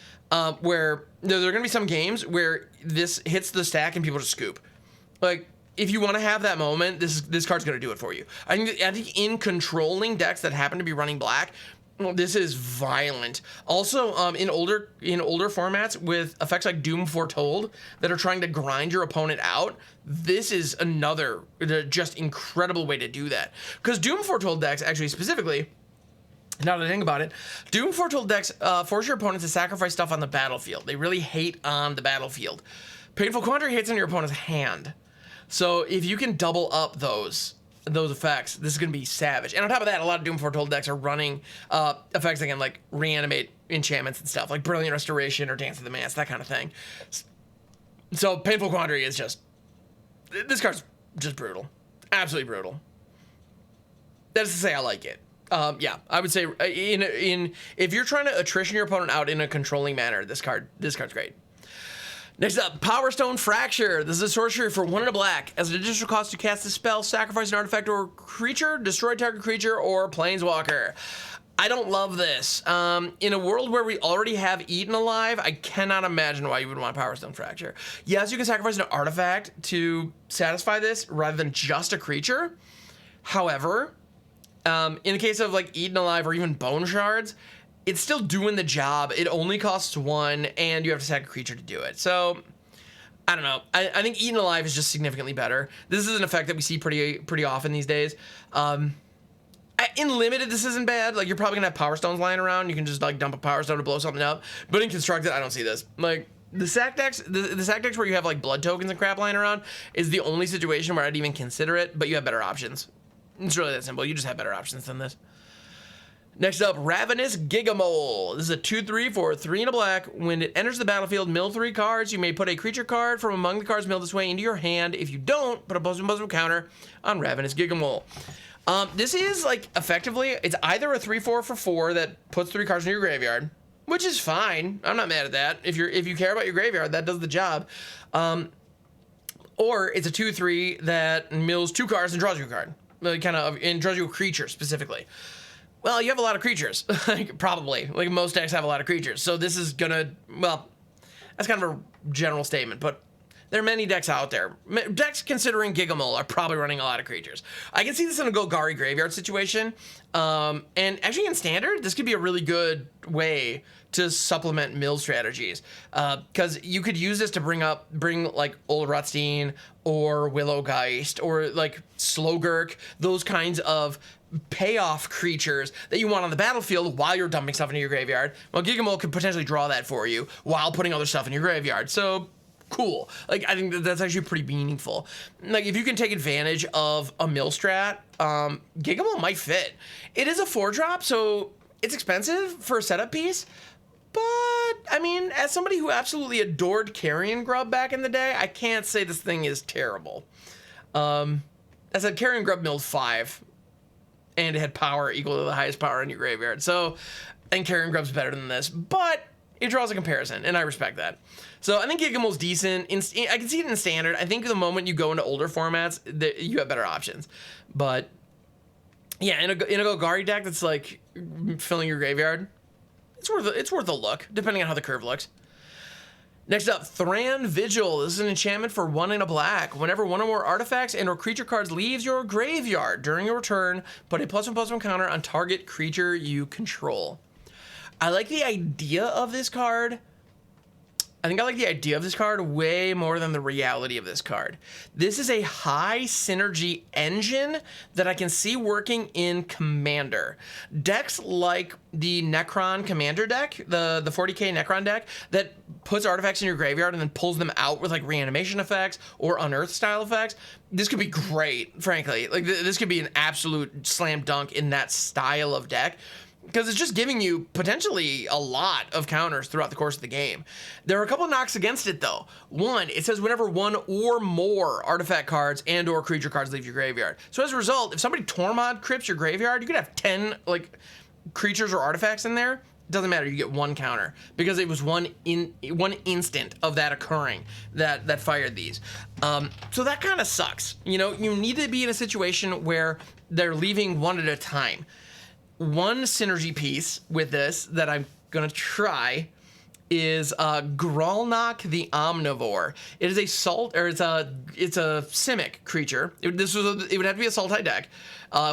Speaker 1: where there are going to be some games where this hits the stack and people just scoop. Like, if you want to have that moment, this card's going to do it for you. I think in controlling decks that happen to be running black, this is violent. Also, in older formats with effects like Doom Foretold that are trying to grind your opponent out, this is another just incredible way to do that. Because Doom Foretold decks, actually specifically, now that I think about it, Doom Foretold decks force your opponent to sacrifice stuff on the battlefield. They really hate on the battlefield. Painful Quandary hits in your opponent's hand. So if you can double up those effects, this is going to be savage. And on top of that, a lot of Doom Foretold decks are running effects that can, like, reanimate enchantments and stuff, like Brilliant Restoration or Dance of the Mance, that kind of thing. So Painful Quandary is just... this card's just brutal. Absolutely brutal. That is to say, I like it. Yeah, I would say if you're trying to attrition your opponent out in a controlling manner, this card's great. Next up, Power Stone Fracture. This is a sorcery for 1 and a black. As an additional cost to cast a spell, sacrifice an artifact or creature, destroy target creature or planeswalker. I don't love this. In a world where we already have Eaten Alive, I cannot imagine why you would want Power Stone Fracture. Yes, you can sacrifice an artifact to satisfy this rather than just a creature. However, in the case of, like, Eaten Alive or even Bone Shards, it's still doing the job. It only costs 1, and you have to sack a creature to do it. So, I don't know. I think Eaten Alive is just significantly better. This is an effect that we see pretty often these days. In Limited, this isn't bad. Like, you're probably gonna have Power Stones lying around. You can just, like, dump a Power Stone to blow something up. But in Constructed, I don't see this. Like, the sack decks, the sack decks where you have, like, blood tokens and crap lying around is the only situation where I'd even consider it, but you have better options. It's really that simple. You just have better options than this. Next up, Ravenous Gigamole. This is a 2/3 for 3 and a black. When it enters the battlefield, mill 3 cards. You may put a creature card from among the cards milled this way into your hand. If you don't, put a +1/+1 counter on Ravenous Gigamole. This is, like, effectively, it's either a 3/4 for 4 that puts 3 cards in your graveyard, which is fine. I'm not mad at that. If you care about your graveyard, that does the job. Or it's a 2/3 that mills 2 cards and draws you a card. And draws you a creature specifically. Well, you have a lot of creatures, like, probably. Like, most decks have a lot of creatures. So this is gonna, well, that's kind of a general statement, but there are many decks out there. Decks considering Gigamole are probably running a lot of creatures. I can see this in a Golgari graveyard situation. And actually in Standard, this could be a really good way to supplement mill strategies. Because you could use this to bring like Old Rotstein or Willowgeist or, like, Slogurk, those kinds of payoff creatures that you want on the battlefield while you're dumping stuff into your graveyard. Well, Gigamole could potentially draw that for you while putting other stuff in your graveyard. So, cool. Like, I think that's actually pretty meaningful. Like, if you can take advantage of a mill strat, Gigamole might fit. It is a 4-drop, so it's expensive for a setup piece. But, I mean, as somebody who absolutely adored Carrion Grub back in the day, I can't say this thing is terrible. As I said, Carrion Grub milled 5. And it had power equal to the highest power in your graveyard. So, and Carrion Grub's better than this, but it draws a comparison, and I respect that. So I think Gigamole's decent. I can see it in Standard. I think the moment you go into older formats, you have better options. But yeah, in a Golgari deck that's, like, filling your graveyard, it's worth a look, depending on how the curve looks. Next up, Thran Vigil. This is an enchantment for 1 and a black. Whenever one or more artifacts and or creature cards leaves your graveyard during your return, put a +1/+1 counter on target creature you control. I like the idea of this card. I think I like the idea of this card way more than the reality of this card. This is a high synergy engine that I can see working in Commander. Decks like the Necron Commander deck, the 40k Necron deck, that puts artifacts in your graveyard and then pulls them out with like reanimation effects or unearth style effects. This could be great, frankly. Like this could be an absolute slam dunk in that style of deck, because it's just giving you potentially a lot of counters throughout the course of the game. There are a couple of knocks against it, though. One, it says whenever one or more artifact cards and or creature cards leave your graveyard. So as a result, if somebody Tormod crypts your graveyard, you could have 10 like creatures or artifacts in there. It doesn't matter, you get one counter, because it was one instant of that occurring that fired these. So that kind of sucks. You know, you need to be in a situation where they're leaving one at a time. One synergy piece with this that I'm gonna try is Gralnok the Omnivore. It is a it's a Simic creature. It would have to be a Sultai deck,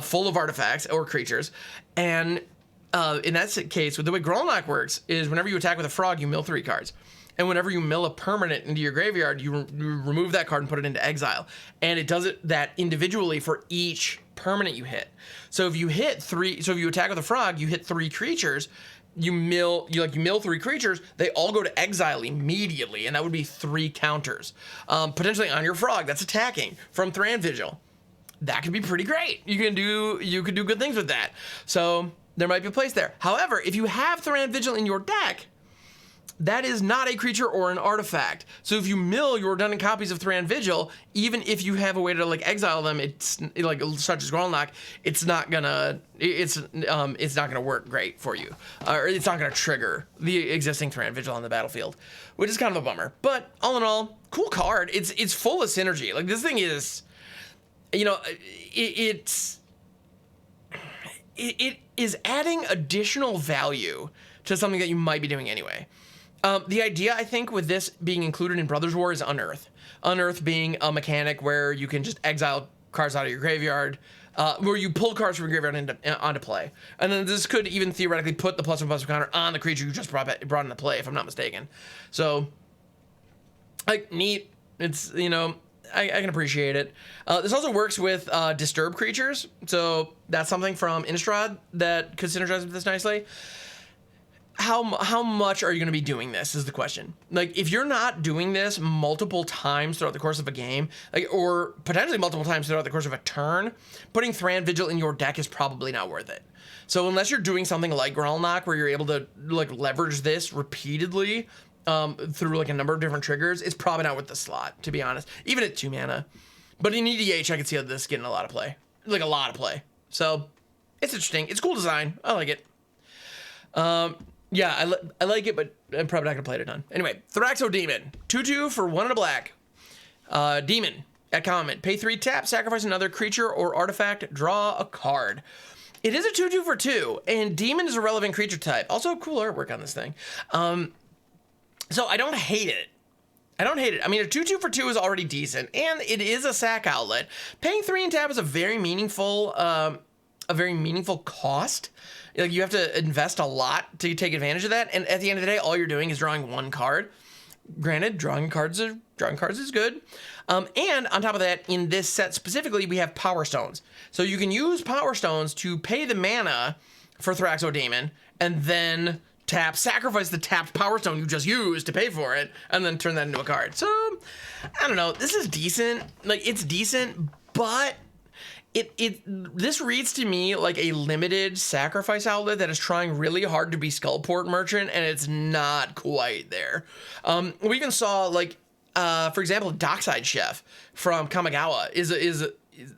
Speaker 1: full of artifacts or creatures, and in that case, the way Gralnok works is whenever you attack with a frog, you mill 3 cards. And whenever you mill a permanent into your graveyard, you remove that card and put it into exile. And it does that individually for each permanent you hit. So if you attack with a frog, you hit 3 creatures, you mill 3 creatures, they all go to exile immediately, and that would be 3 counters. Potentially on your frog that's attacking from Thran Vigil. That could be pretty great. You could do good things with that. So there might be a place there. However, if you have Thran Vigil in your deck, that is not a creature or an artifact. So if you mill your redundant copies of Thran Vigil, even if you have a way to like exile them, such as Gralnok, it's not gonna work great for you, or it's not gonna trigger the existing Thran Vigil on the battlefield, which is kind of a bummer. But all in all, cool card. It's full of synergy. Like this thing is, you know, it is adding additional value to something that you might be doing anyway. The idea, I think, with this being included in Brothers War is Unearth. Unearth being a mechanic where you can just exile cards out of your graveyard, where you pull cards from your graveyard onto play. And then this could even theoretically put the +1/+1 counter on the creature you just brought into play, if I'm not mistaken. So, like, neat. It's, you know, I can appreciate it. This also works with Disturb creatures. So that's something from Innistrad that could synergize with this nicely. How much are you going to be doing this is the question. Like, if you're not doing this multiple times throughout the course of a game, like, or potentially multiple times throughout the course of a turn, putting Thran Vigil in your deck is probably not worth it. So unless you're doing something like Gralnok, where you're able to like leverage this repeatedly through like a number of different triggers, it's probably not worth the slot, to be honest. Even at 2 mana. But in EDH, I can see how this getting a lot of play. Like, a lot of play. So, it's interesting. It's cool design. I like it. Yeah, I like it, but I'm probably not going to play it a ton. Anyway, Thraxo Demon. 2/2 for 1 and a black. Demon. At common. Pay 3 tap, sacrifice another creature or artifact, draw a card. It is a 2/2 for 2, and Demon is a relevant creature type. Also, cool artwork on this thing. So I don't hate it. I mean, a 2/2 for 2 is already decent, and it is a sack outlet. Paying 3 and tap is a very meaningful cost. Like, you have to invest a lot to take advantage of that, and at the end of the day, all you're doing is drawing 1 card. Granted, drawing cards is good. And on top of that, in this set specifically, we have Power Stones. So you can use Power Stones to pay the mana for Thraxo Demon, and then sacrifice the tapped Power Stone you just used to pay for it, and then turn that into a card. So, I don't know. This is decent. Like, it's decent, but this reads to me like a limited sacrifice outlet that is trying really hard to be Skullport Merchant, and it's not quite there. We even saw, like, for example, Dockside Chef from Kamigawa is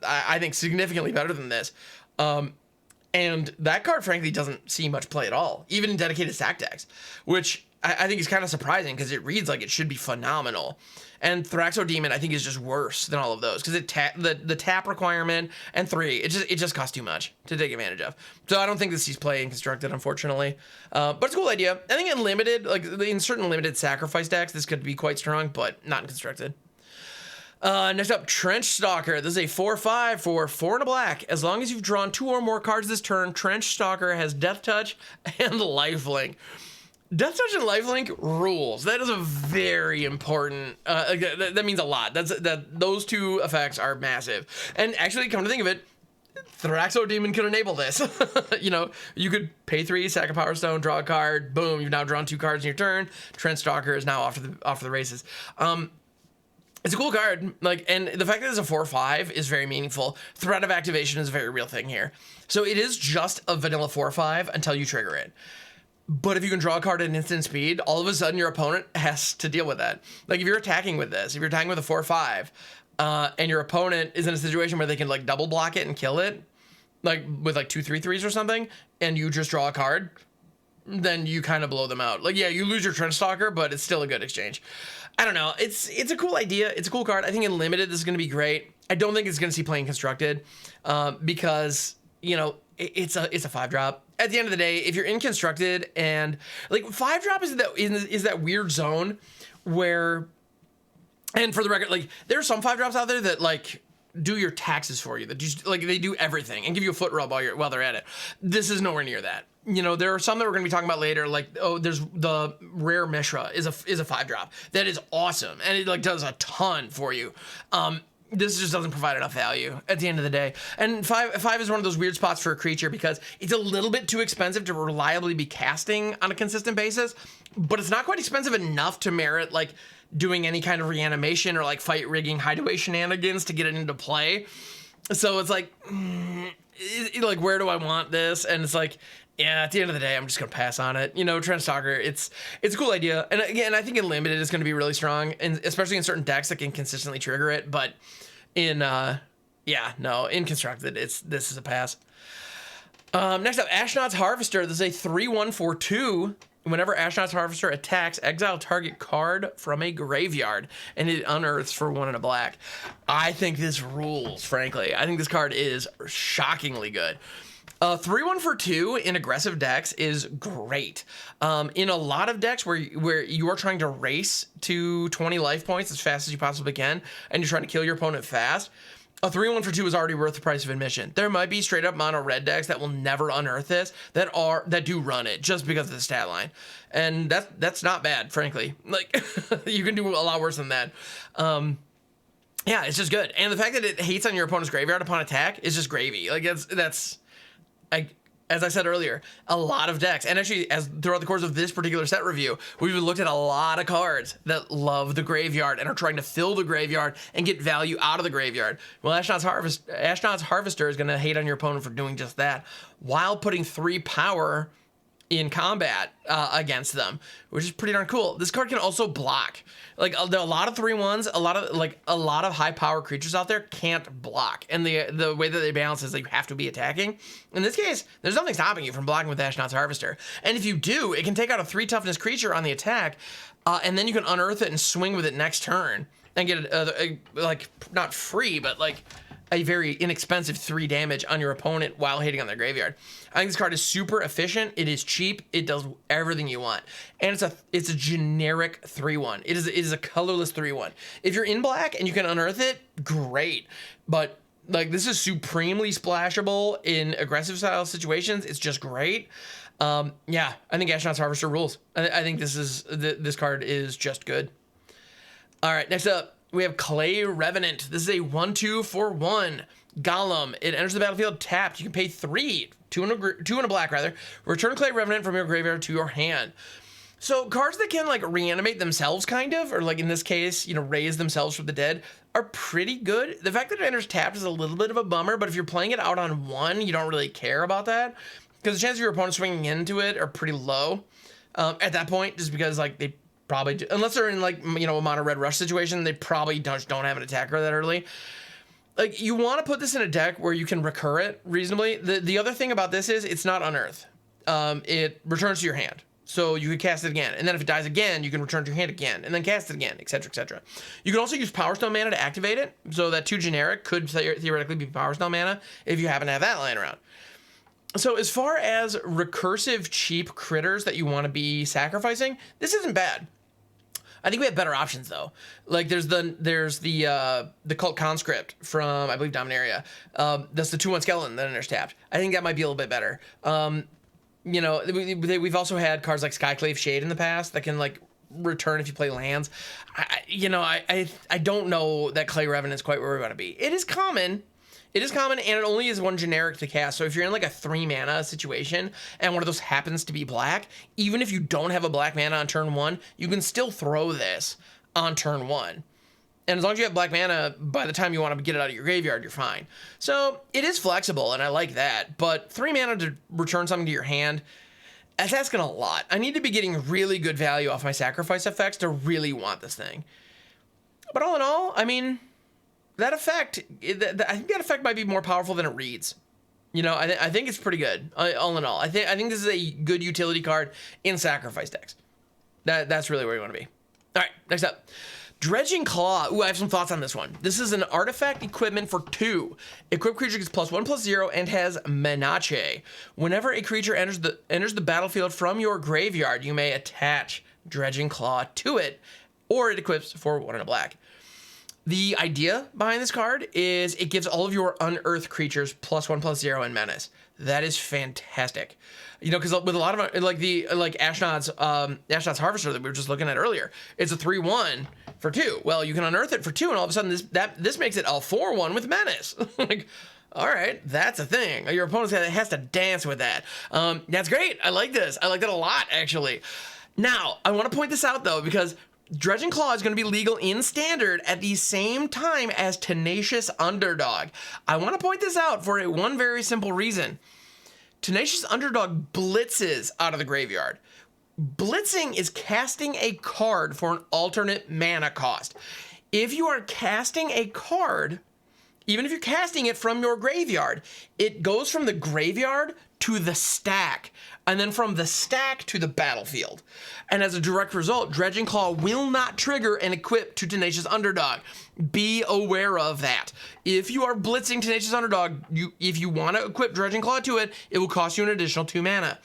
Speaker 1: I think significantly better than this. And that card, frankly, doesn't see much play at all, even in dedicated sack decks, which I think is kind of surprising because it reads like it should be phenomenal. And Demon, I think, is just worse than all of those because the tap requirement and 3, it just costs too much to take advantage of. So I don't think this sees play in Constructed, unfortunately. But it's a cool idea. I think in limited, like in certain limited sacrifice decks, this could be quite strong, but not in Constructed. Next up, Trench Stalker. This is a 4/5 for 4 and a black. As long as you've drawn 2 or more cards this turn, Trench Stalker has Death Touch and Lifelink. Death Touch and Lifelink rules. That is a very important. That means a lot. Those 2 effects are massive. And actually, come to think of it, Demon could enable this. You know, you could pay 3, sack a Power Stone, draw a card. Boom! You've now drawn 2 cards in your turn. Trench Stalker is now off to the races. It's a cool card, like, and the fact that it's a 4/5 is very meaningful. Threat of activation is a very real thing here. So it is just a vanilla 4/5 until you trigger it. But if you can draw a card at instant speed, all of a sudden your opponent has to deal with that. Like if you're attacking with this, if you're attacking with a 4/5, and your opponent is in a situation where they can like double block it and kill it, like with like 2 3/3s or something, and you just draw a card, then you kind of blow them out. Like, yeah, you lose your Trench Stalker, but it's still a good exchange. I don't know. It's a cool idea. It's a cool card. I think in limited, this is going to be great. I don't think it's going to see playing Constructed because, you know, it's a 5-drop. At the end of the day, if you're in Constructed and like 5-drop is that weird zone where, and for the record, like there are some 5-drops out there that like do your taxes for you, that just like they do everything and give you a foot rub while they're at it. This is nowhere near that. You know, there are some that we're going to be talking about later, like, oh, there's the rare Mishra is a 5-drop. That is awesome. And it like does a ton for you. This just doesn't provide enough value at the end of the day. And 5 is one of those weird spots for a creature because it's a little bit too expensive to reliably be casting on a consistent basis, but it's not quite expensive enough to merit like doing any kind of reanimation or like fight rigging hideaway shenanigans to get it into play. So it's like, like, where do I want this? And it's like, yeah, at the end of the day, I'm just gonna pass on it. You know, Trench Stalker, it's a cool idea, and again, I think in limited it's gonna be really strong, and especially in certain decks that can consistently trigger it. But in in Constructed, this is a pass. Next up, Ashnod's Harvester. This is a 3/1 for 2. Whenever Ashnod's Harvester attacks, exile target card from a graveyard, and it unearths for 1 and a black. I think this rules, frankly. I think this card is shockingly good. 3/1 for 2 in aggressive decks is great. In a lot of decks where you are trying to race to 20 life points as fast as you possibly can, and you're trying to kill your opponent fast, a 3/1 for 2 is already worth the price of admission. There might be straight up mono red decks that will never unearth this that do run it just because of the stat line, and that's not bad, frankly. Like you can do a lot worse than that. Yeah, it's just good, and the fact that it hates on your opponent's graveyard upon attack is just gravy. Like that's. As I said earlier, a lot of decks, and actually as throughout the course of this particular set review, we've looked at a lot of cards that love the graveyard and are trying to fill the graveyard and get value out of the graveyard. Well, Ashnod's Harvester is going to hate on your opponent for doing just that while putting 3 power in combat against them, which is pretty darn cool. This card can also block. Like a lot of 3/1s, a lot of high power creatures out there can't block, and the way that they balance is that you have to be attacking. In this case, there's nothing stopping you from blocking with Ashnod's Harvester, and if you do, it can take out a 3 toughness creature on the attack, and then you can unearth it and swing with it next turn and get like not free, but like a very inexpensive 3 damage on your opponent while hitting on their graveyard. I think this card is super efficient. It is cheap. It does everything you want, and it's a generic 3/1. It is a colorless 3/1. If you're in black and you can unearth it, great. But like this is supremely splashable in aggressive style situations. It's just great. Yeah, I think Ashnod's Harvester rules. I think this card is just good. All right, next up, we have Clay Revenant. This is a 1/2 for 1 Golem. It enters the battlefield tapped. You can pay 3, 2 and a black rather. Return Clay Revenant from your graveyard to your hand. So cards that can like reanimate themselves kind of, or like in this case, you know, raise themselves from the dead are pretty good. The fact that it enters tapped is a little bit of a bummer, but if you're playing it out on 1, you don't really care about that because the chances of your opponent swinging into it are pretty low at that point, just because like they probably do, unless they're in like, you know, a mono red rush situation, they probably don't have an attacker that early. Like you want to put this in a deck where you can recur it reasonably. The other thing about this is it's not unearth. It returns to your hand. So you could cast it again, and then if it dies again, you can return to your hand again, and then cast it again, etc., etc. You can also use Power Stone mana to activate it, so that 2 generic could theoretically be Power Stone mana if you happen to have that lying around. So as far as recursive cheap critters that you want to be sacrificing, this isn't bad. I think we have better options though. Like there's the Cult Conscript from, I believe, Dominaria. That's the 2/1 skeleton that enters tapped. I think that might be a little bit better. You know, we've also had cards like Skyclave Shade in the past that can like return if you play lands. I don't know that Clay Revenant is quite where we're going to be. It is common. It is common, and it only is 1 generic to cast. So if you're in like a 3 mana situation and one of those happens to be black, even if you don't have a black mana on turn 1, you can still throw this on turn 1. And as long as you have black mana, by the time you want to get it out of your graveyard, you're fine. So it is flexible, and I like that. But 3 mana to return something to your hand, that's asking a lot. I need to be getting really good value off my sacrifice effects to really want this thing. But all in all, I mean, that effect, I think that effect might be more powerful than it reads. You know, I think it's pretty good, all in all. I think this is a good utility card in sacrifice decks. That's really where you want to be. All right, next up. Dredging Claw. Ooh, I have some thoughts on this one. This is an artifact equipment for 2. Equipped creature gets +1/+0 and has Menace. Whenever a creature enters the battlefield from your graveyard, you may attach Dredging Claw to it, or it equips for 1 and a black. The idea behind this card is it gives all of your unearthed creatures +1/+0 and menace. That is fantastic. You know, because with a lot of like Ashnod's Harvester that we were just looking at earlier, it's a 3/1 for 2. Well, you can unearth it for 2, and all of a sudden this makes it a 4/1 with menace. Like, all right, that's a thing. Your opponent has to dance with that. That's great. I like this. I like that a lot, actually. Now, I want to point this out though, because Dredging Claw is going to be legal in Standard at the same time as Tenacious Underdog. I want to point this out for one very simple reason. Tenacious Underdog blitzes out of the graveyard. Blitzing is casting a card for an alternate mana cost. If you are casting a card, even if you're casting it from your graveyard, it goes from the graveyard to the stack, and then from the stack to the battlefield. And as a direct result, Dredging Claw will not trigger and equip to Tenacious Underdog. Be aware of that. If you are blitzing Tenacious Underdog, if you want to equip Dredging Claw to it, it will cost you an additional 2 mana.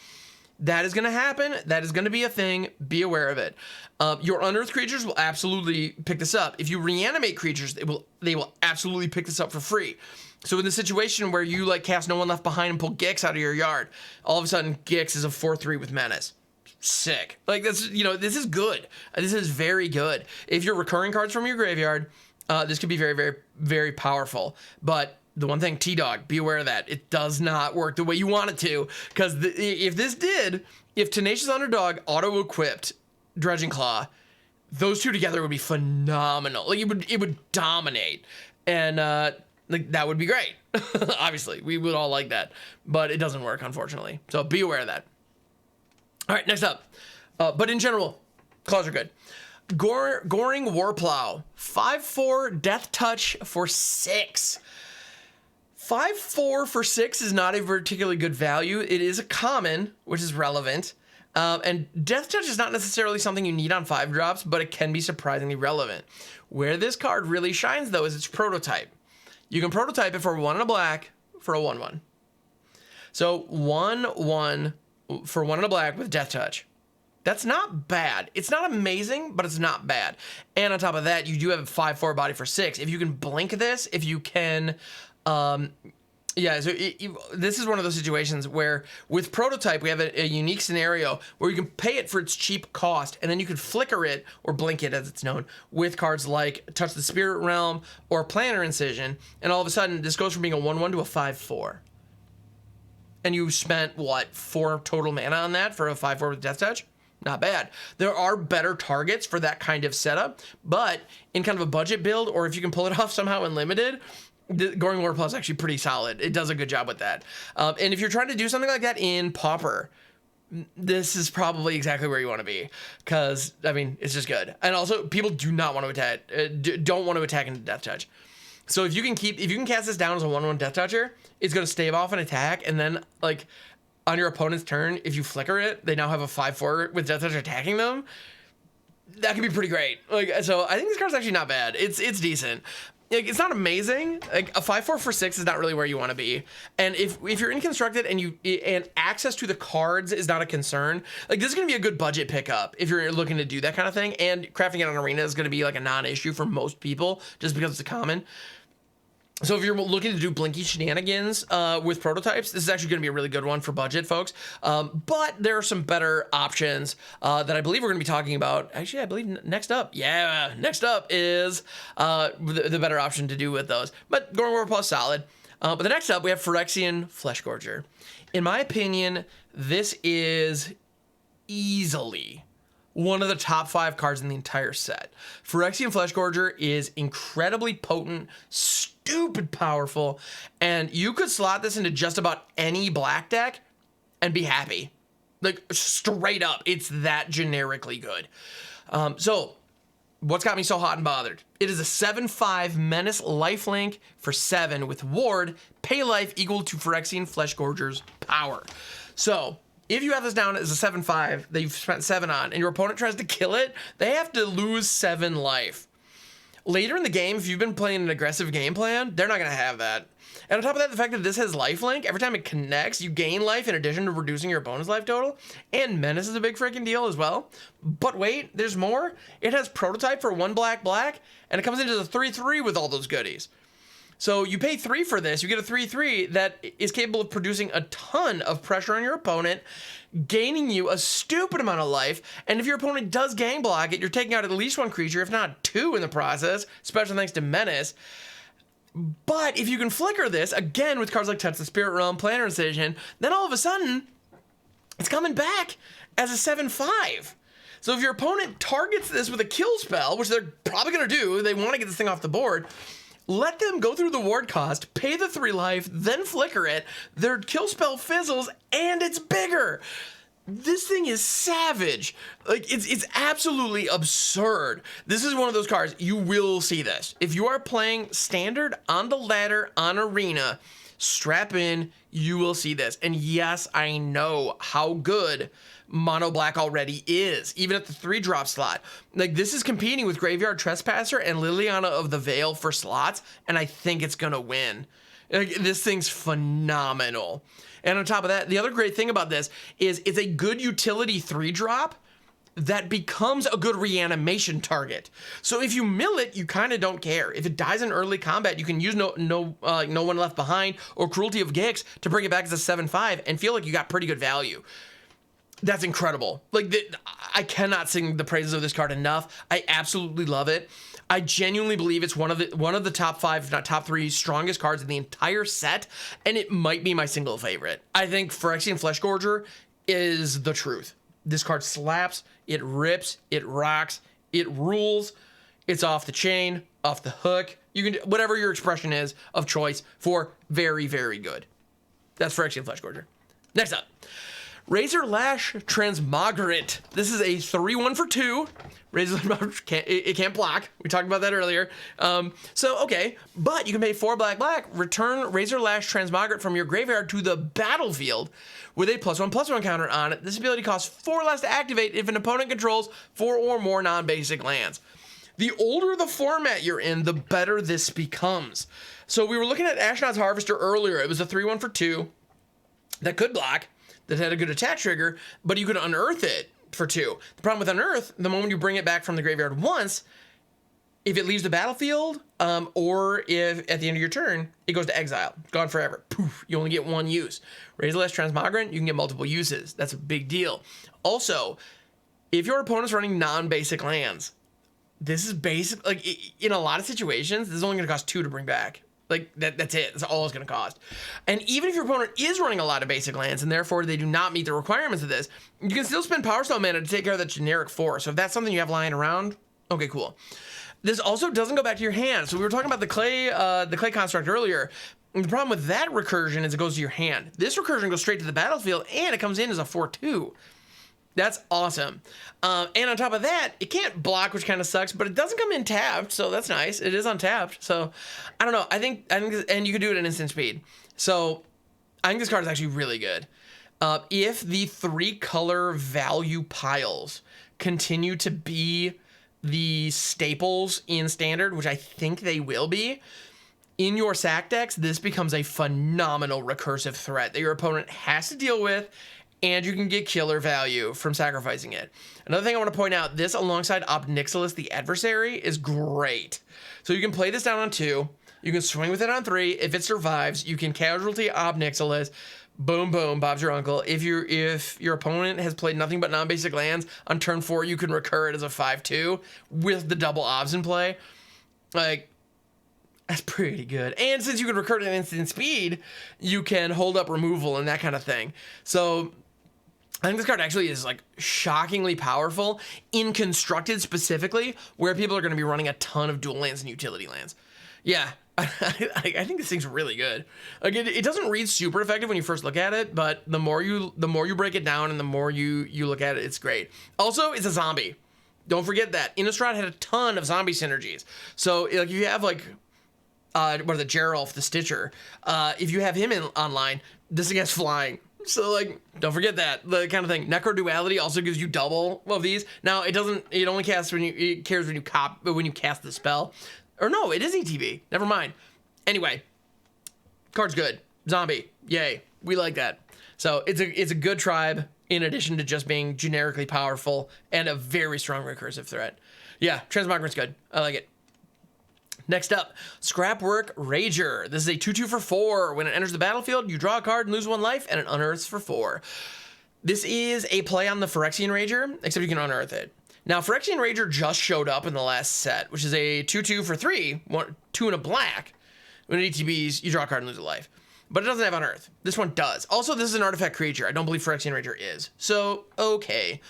Speaker 1: That is going to happen. That is going to be a thing. Be aware of it. Your unearthed creatures will absolutely pick this up. If you reanimate creatures, they will absolutely pick this up for free. So in the situation where you like cast No One Left Behind and pull Gixx out of your yard, all of a sudden Gixx is a 4/3 with menace. Sick. Like that's, you know, this is good. This is very good. If you're recurring cards from your graveyard, this could be very, very, very powerful. But the one thing, T-Dog, be aware of that. It does not work the way you want it to. Because if Tenacious Underdog auto-equipped Dredging Claw, those two together would be phenomenal. Like it would dominate. And like that would be great. Obviously, we would all like that. But it doesn't work, unfortunately. So be aware of that. All right, next up. But in general, claws are good. Goring Warplow. 5/4 Death Touch for 6. 5/4 for 6 is not a particularly good value. It is a common, which is relevant. And Death Touch is not necessarily something you need on 5-drops, but it can be surprisingly relevant. Where this card really shines, though, is its prototype. You can prototype it for 1 and a black for a 1/1. So 1/1 for 1 and a black with Death Touch. That's not bad. It's not amazing, but it's not bad. And on top of that, you do have a 5/4 body for 6. If you can blink this, if you can... this is one of those situations where with prototype we have a unique scenario where you can pay it for its cheap cost, and then you can flicker it or blink it as it's known with cards like Touch the Spirit Realm or Planner Incision, and all of a sudden this goes from being a 1/1 to a 5/4, and you spent what, 4 total mana on that for a 5/4 with Death Touch? Not bad. There are better targets for that kind of setup, but in kind of a budget build, or if you can pull it off somehow in limited, the Goring Warplow is actually pretty solid. It does a good job with that. And if you're trying to do something like that in Pauper, this is probably exactly where you want to be, because I mean it's just good. And also, people do not want to attack, don't want to attack into Death Touch. So if you can cast this down as a 1/1 Death Toucher, it's going to stave off an attack, and then like on your opponent's turn, if you flicker it, they now have a 5/4 with Death Touch attacking them. That could be pretty great. Like, so I think this card's actually not bad. It's decent. Like, it's not amazing. Like, a 5/4 for 6 is not really where you want to be. And if you're inconstructed and access to the cards is not a concern, like, this is going to be a good budget pickup if you're looking to do that kind of thing. And crafting it on Arena is going to be like a non-issue for most people just because it's a common. So if you're looking to do blinky shenanigans with prototypes, this is actually going to be a really good one for budget, folks. But there are some better options that I believe we're going to be talking about. Actually, I believe next up is the better option to do with those. But Gorgling Warrior Plus, solid. But the next up, we have Phyrexian Fleshgorger. In my opinion, this is easily one of the top 5 cards in the entire set. Phyrexian Fleshgorger is incredibly potent, stupid powerful, and you could slot this into just about any black deck and be happy. Like, straight up, it's that generically good. So, what's got me so hot and bothered? It is a 7/5 Menace lifelink for 7 with Ward, pay life equal to Phyrexian Fleshgorger's power. So, if you have this down as a 7/5 that you've spent 7 on and your opponent tries to kill it, they have to lose 7 life. Later in the game, if you've been playing an aggressive game plan, they're not going to have that. And on top of that, the fact that this has lifelink, every time it connects, you gain life in addition to reducing your opponent's life total. And Menace is a big freaking deal as well. But wait, there's more. It has prototype for 1 black, and it comes into the 3/3 with all those goodies. So you pay 3 for this, you get a 3/3 that is capable of producing a ton of pressure on your opponent, gaining you a stupid amount of life, and if your opponent does gang block it, you're taking out at least 1 creature, if not 2 in the process, especially thanks to Menace. But if you can flicker this, again with cards like Touch the Spirit Realm, Planner Incision, then all of a sudden, it's coming back as a 7/5. So if your opponent targets this with a kill spell, which they're probably going to do, they want to get this thing off the board, let them go through the ward cost, pay the 3 life, then flicker it, their kill spell fizzles, and it's bigger. This thing is savage. Like, it's absolutely absurd. This is one of those cards, you will see this. If you are playing standard on the ladder on Arena, strap in, you will see this. And yes, I know how good mono black already is, even at the 3-drop slot. Like, this is competing with Graveyard Trespasser and Liliana of the Veil for slots, and I think it's gonna win. Like, this thing's phenomenal. And on top of that, the other great thing about this is it's a good utility 3-drop that becomes a good reanimation target. So if you mill it, you kind of don't care. If it dies in early combat, you can use No One Left Behind or Cruelty of Gixx to bring it back as a 7/5 and feel like you got pretty good value. That's incredible. Like, I cannot sing the praises of this card enough. I absolutely love it. I genuinely believe it's one of the top 5, if not top 3, strongest cards in the entire set, and it might be my single favorite. I think Phyrexian Fleshgorger is the truth. This card slaps, it rips, it rocks, it rules, it's off the chain, off the hook. You can do whatever your expression is of choice for very, very good. That's Phyrexian Fleshgorger. Next up, Razorlash Transmogrant. This is a 3/1 for 2. Razorlash can't block. We talked about that earlier. So, okay, but you can pay 4 black, return Razorlash Transmogrant from your graveyard to the battlefield with a +1/+1 counter on it. This ability costs 4 less to activate if an opponent controls 4 or more non-basic lands. The older the format you're in, the better this becomes. So we were looking at Ashnod's Harvester earlier. It was a 3/1 for 2 that could block, that had a good attack trigger, but you could unearth it for 2. The problem with unearth, the moment you bring it back from the graveyard once, if it leaves the battlefield, or if at the end of your turn, it goes to exile. It's gone forever. Poof, you only get 1 use. Razorlash Transmogrant, you can get multiple uses. That's a big deal. Also, if your opponent's running non-basic lands, this is basic, like, in a lot of situations, this is only gonna cost 2 to bring back. Like, that's it. That's all it's going to cost. And even if your opponent is running a lot of basic lands, and therefore they do not meet the requirements of this, you can still spend Power Stone mana to take care of that generic 4. So if that's something you have lying around, okay, cool. This also doesn't go back to your hand. So we were talking about the clay construct earlier. And the problem with that recursion is it goes to your hand. This recursion goes straight to the battlefield, and it comes in as a 4/2. That's awesome. And on top of that, it can't block, which kind of sucks, but it doesn't come in tapped, so that's nice. It is untapped, so I don't know. I think, and you can do it at instant speed. So I think this card is actually really good. If the 3 color value piles continue to be the staples in Standard, which I think they will be, in your sack decks, this becomes a phenomenal recursive threat that your opponent has to deal with, and you can get killer value from sacrificing it. Another thing I want to point out, this alongside Obnixilis the Adversary is great. So you can play this down on 2, you can swing with it on 3, if it survives, you can casualty Obnixilis, boom, boom, Bob's your uncle. If your opponent has played nothing but non-basic lands, on turn 4, you can recur it as a 5/2 with the double obs in play. Like, that's pretty good. And since you can recur it at instant speed, you can hold up removal and that kind of thing. So I think this card actually is like shockingly powerful in Constructed specifically, where people are going to be running a ton of dual lands and utility lands. Yeah, I think this thing's really good. Like it doesn't read super effective when you first look at it, but the more you break it down and the more you look at it, it's great. Also, it's a zombie. Don't forget that. Innistrad had a ton of zombie synergies. So like if you have like Geralf the Stitcher, if you have him online, this thing has flying. So like, don't forget that, the kind of thing. Necro Duality also gives you double of these. Now it only casts it cares when you cast the spell. Or no, it is ETB. Never mind. Anyway, card's good. Zombie, yay. We like that. So it's a good tribe in addition to just being generically powerful and a very strong recursive threat. Yeah, Transmogrant's good. I like it. Next up, Scrapwork Rager. This is a 2/2 for 4. When it enters the battlefield, you draw a card and lose 1 life, and it unearths for 4. This is a play on the Phyrexian Rager, except you can unearth it. Now, Phyrexian Rager just showed up in the last set, which is a 2/2 for 3, 2 and a black. When it ETBs, you draw a card and lose a life. But it doesn't have unearth. This one does. Also, this is an artifact creature. I don't believe Phyrexian Rager is. So, okay.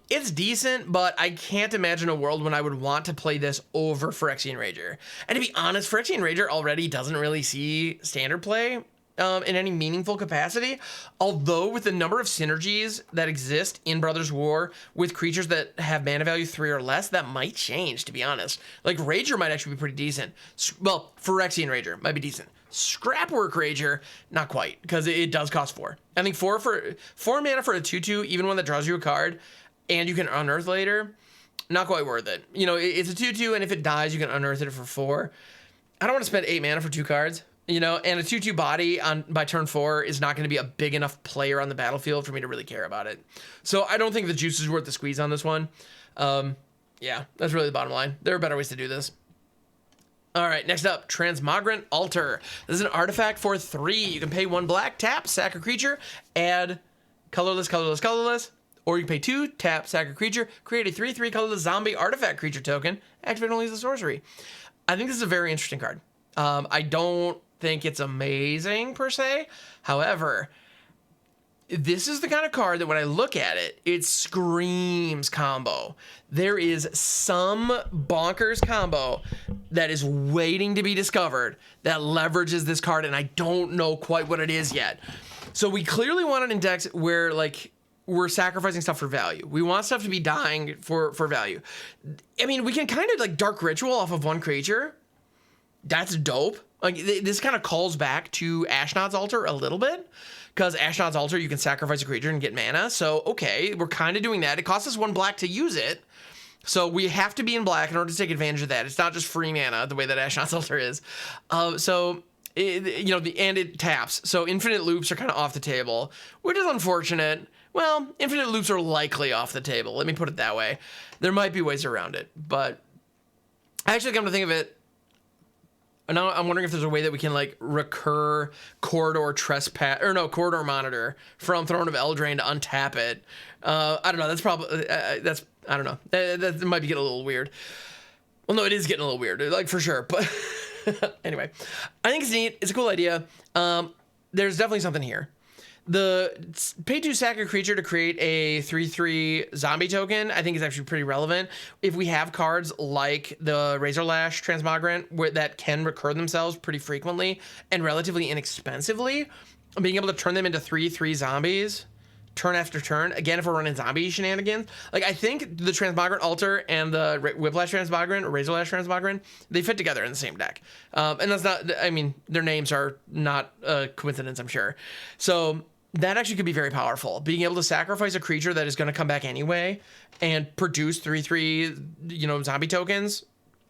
Speaker 1: It's decent, but I can't imagine a world when I would want to play this over Phyrexian Rager. And to be honest, Phyrexian Rager already doesn't really see Standard play in any meaningful capacity. Although with the number of synergies that exist in Brothers War with creatures that have mana value 3 or less, that might change, to be honest. Like, Rager might actually be pretty decent. Well, Phyrexian Rager might be decent. Scrapwork Rager, not quite, because it does cost 4. I think 4 mana for a 2/2, even one that draws you a card, and you can unearth later, not quite worth it. You know, it's a 2/2, and if it dies, you can unearth it for 4. I don't want to spend 8 mana for 2 cards, you know, and a 2/2 body by turn 4 is not going to be a big enough player on the battlefield for me to really care about it. So I don't think the juice is worth the squeeze on this one. Yeah, that's really the bottom line. There are better ways to do this. All right, next up, Transmogrant Altar. This is an artifact for 3. You can pay 1 black, tap, sack a creature, add colorless, colorless, colorless, or you can pay 2, tap, sack a creature, create a 3/3 colorless zombie artifact creature token, activate only as a sorcery. I think this is a very interesting card. I don't think it's amazing per se. However, this is the kind of card that when I look at it, it screams combo. There is some bonkers combo that is waiting to be discovered that leverages this card, and I don't know quite what it is yet. So we clearly want an index where, like, we're sacrificing stuff for value. We want stuff to be dying for value. I mean, we can kind of, like, Dark Ritual off of 1 creature. That's dope. Like, this kind of calls back to Ashnod's Altar a little bit, because Ashnod's Altar, you can sacrifice a creature and get mana. So, okay, we're kind of doing that. It costs us 1 black to use it, so we have to be in black in order to take advantage of that. It's not just free mana the way that Ashnod's Altar is. And it taps. So infinite loops are kind of off the table, which is unfortunate. Well, infinite loops are likely off the table. Let me put it that way. There might be ways around it, but actually, come to think of it, now I'm wondering if there's a way that we can, like, recur Corridor Monitor from Throne of Eldraine to untap it. I don't know. That's probably I don't know. That might be getting a little weird. Well, no, it is getting a little weird, like, for sure. But anyway, I think it's neat. It's a cool idea. There's definitely something here. The pay 2 sack a creature to create a 3/3 zombie token, I think is actually pretty relevant. If we have cards like the Razorlash Transmogrant that can recur themselves pretty frequently and relatively inexpensively, being able to turn them into 3/3 zombies turn after turn, again, if we're running zombie shenanigans, like, I think the Transmogrant Altar and the Whiplash Transmogrant, or Razorlash Transmogrant, they fit together in the same deck. And that's not, I mean, their names are not a coincidence, I'm sure. So that actually could be very powerful. Being able to sacrifice a creature that is going to come back anyway and produce 3/3, zombie tokens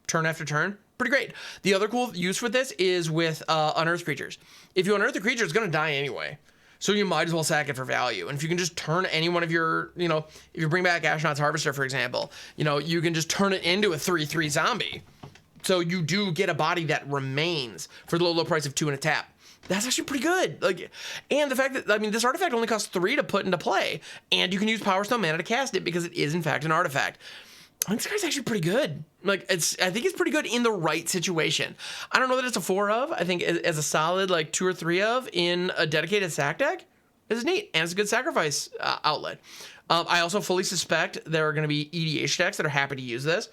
Speaker 1: turn after turn. Pretty great. The other cool use with this is with unearthed creatures. If you unearth a creature, it's going to die anyway. So you might as well sack it for value. And if you can just turn any one of your, if you bring back Ashnod's Harvester, for example, you can just turn it into a 3/3 zombie. So you do get a body that remains for the low price of 2 and a tap. That's actually pretty good. And the fact that, this artifact only costs 3 to put into play, and you can use Power Stone mana to cast it because it is in fact an artifact. I think this card's actually pretty good. I think it's pretty good in the right situation. I don't know that it's a 4 of. I think as a solid 2 or 3 of in a dedicated sack deck, this is neat, and it's a good sacrifice outlet. I also fully suspect there are going to be EDH decks that are happy to use this,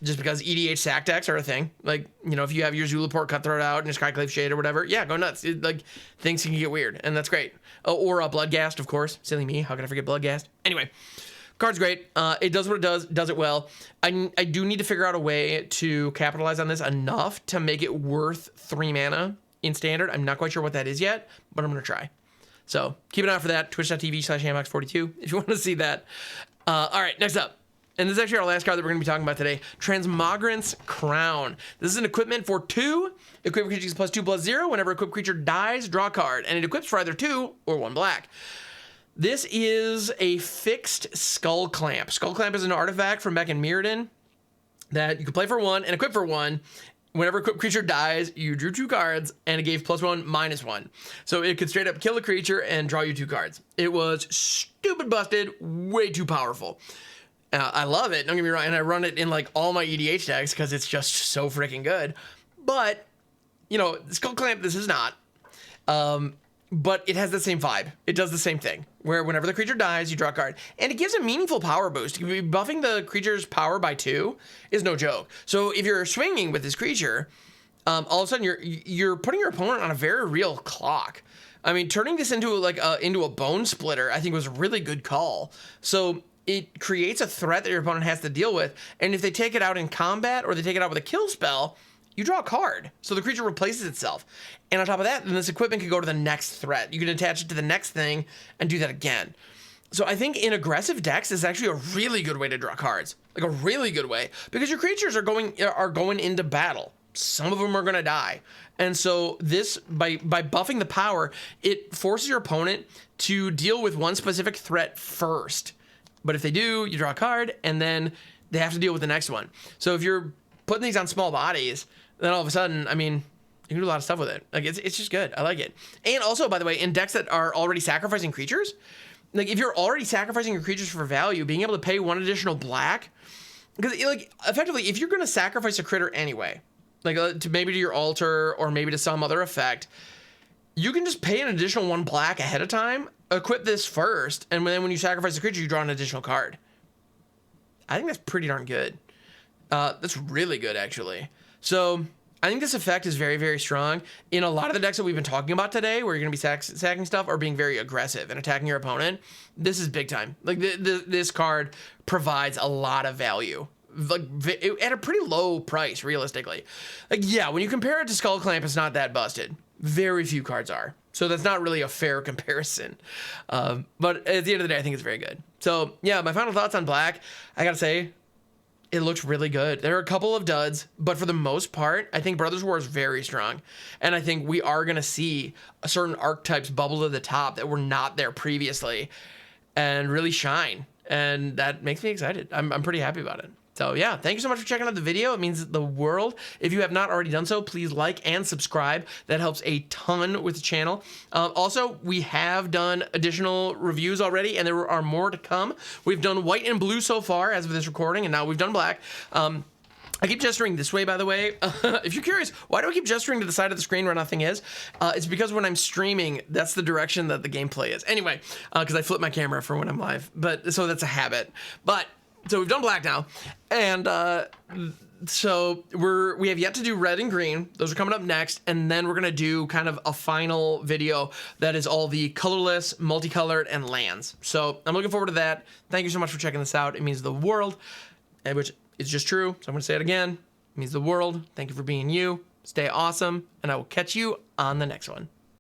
Speaker 1: just because EDH sack decks are a thing. If you have your Zulaport Cutthroat out and your Skyclave Shade or whatever, yeah, go nuts. Things can get weird, and that's great. Or Bloodghast, of course. Silly me, how could I forget Bloodghast? Anyway, card's great. It does what it does it well. I do need to figure out a way to capitalize on this enough to make it worth 3 mana in Standard. I'm not quite sure what that is yet, but I'm going to try. So keep an eye out for that. Twitch.tv/HamHocks42 if you want to see that. All right, next up. And this is actually our last card that we're going to be talking about today. Transmogrant's Crown. This is an equipment for 2. Equip creatures +2/+0. Whenever equipped creature dies, draw a card. And it equips for either 2 or 1 black. This is a fixed Skull Clamp. Skull Clamp is an artifact from back in Mirrodin that you can play for 1 and equip for 1. Whenever a creature dies, you drew 2 cards, and it gave +1/-1. So it could straight up kill a creature and draw you 2 cards. It was stupid busted, way too powerful. I love it, don't get me wrong, and I run it in all my EDH decks because it's just so freaking good. But, Skull Clamp, this is not. But it has the same vibe. It does the same thing, where whenever the creature dies, you draw a card. And it gives a meaningful power boost. Buffing the creature's power by 2 is no joke. So if you're swinging with this creature, all of a sudden you're putting your opponent on a very real clock. Turning this into a bone splitter, I think was a really good call. So it creates a threat that your opponent has to deal with. And if they take it out in combat or they take it out with a kill spell, you draw a card. So the creature replaces itself. And on top of that, then this equipment can go to the next threat. You can attach it to the next thing and do that again. So I think in aggressive decks, this is actually a really good way to draw cards. A really good way. Because your creatures are going into battle. Some of them are going to die. And so this, by buffing the power, it forces your opponent to deal with one specific threat first. But if they do, you draw a card, and then they have to deal with the next one. So if you're putting these on small bodies, then all of a sudden, you can do a lot of stuff with it. It's just good. I like it. And also, by the way, in decks that are already sacrificing creatures, if you're already sacrificing your creatures for value, being able to pay 1 additional black, because effectively, if you're going to sacrifice a critter anyway, maybe to your altar or maybe to some other effect, you can just pay an additional 1 black ahead of time, equip this first, and then when you sacrifice the creature, you draw an additional card. I think that's pretty darn good. That's really good, actually. So I think this effect is very, very strong. In a lot of the decks that we've been talking about today, where you're going to be sacking stuff or being very aggressive and attacking your opponent, this is big time. This card provides a lot of value. At a pretty low price, realistically. When you compare it to Skull Clamp, it's not that busted. Very few cards are. So that's not really a fair comparison. But at the end of the day, I think it's very good. So, yeah, my final thoughts on black, I gotta say, it looks really good. There are a couple of duds, but for the most part, I think Brothers War is very strong. And I think we are going to see certain archetypes bubble to the top that were not there previously and really shine. And that makes me excited. I'm pretty happy about it. So yeah, thank you so much for checking out the video. It means the world. If you have not already done so, please like and subscribe. That helps a ton with the channel. Also, we have done additional reviews already, and there are more to come. We've done white and blue so far as of this recording, and now we've done black. I keep gesturing this way, by the way. If you're curious, why do I keep gesturing to the side of the screen where nothing is? It's because when I'm streaming, that's the direction that the gameplay is. Anyway, because I flip my camera for when I'm live. So that's a habit. So we've done black now, and so we have yet to do red and green. Those are coming up next, and then we're gonna do kind of a final video that is all the colorless, multicolored, and lands. So I'm looking forward to that. Thank you so much for checking this out. It means the world, which is just true. So I'm gonna say it again. It means the world. Thank you for being you. Stay awesome, and I will catch you on the next one.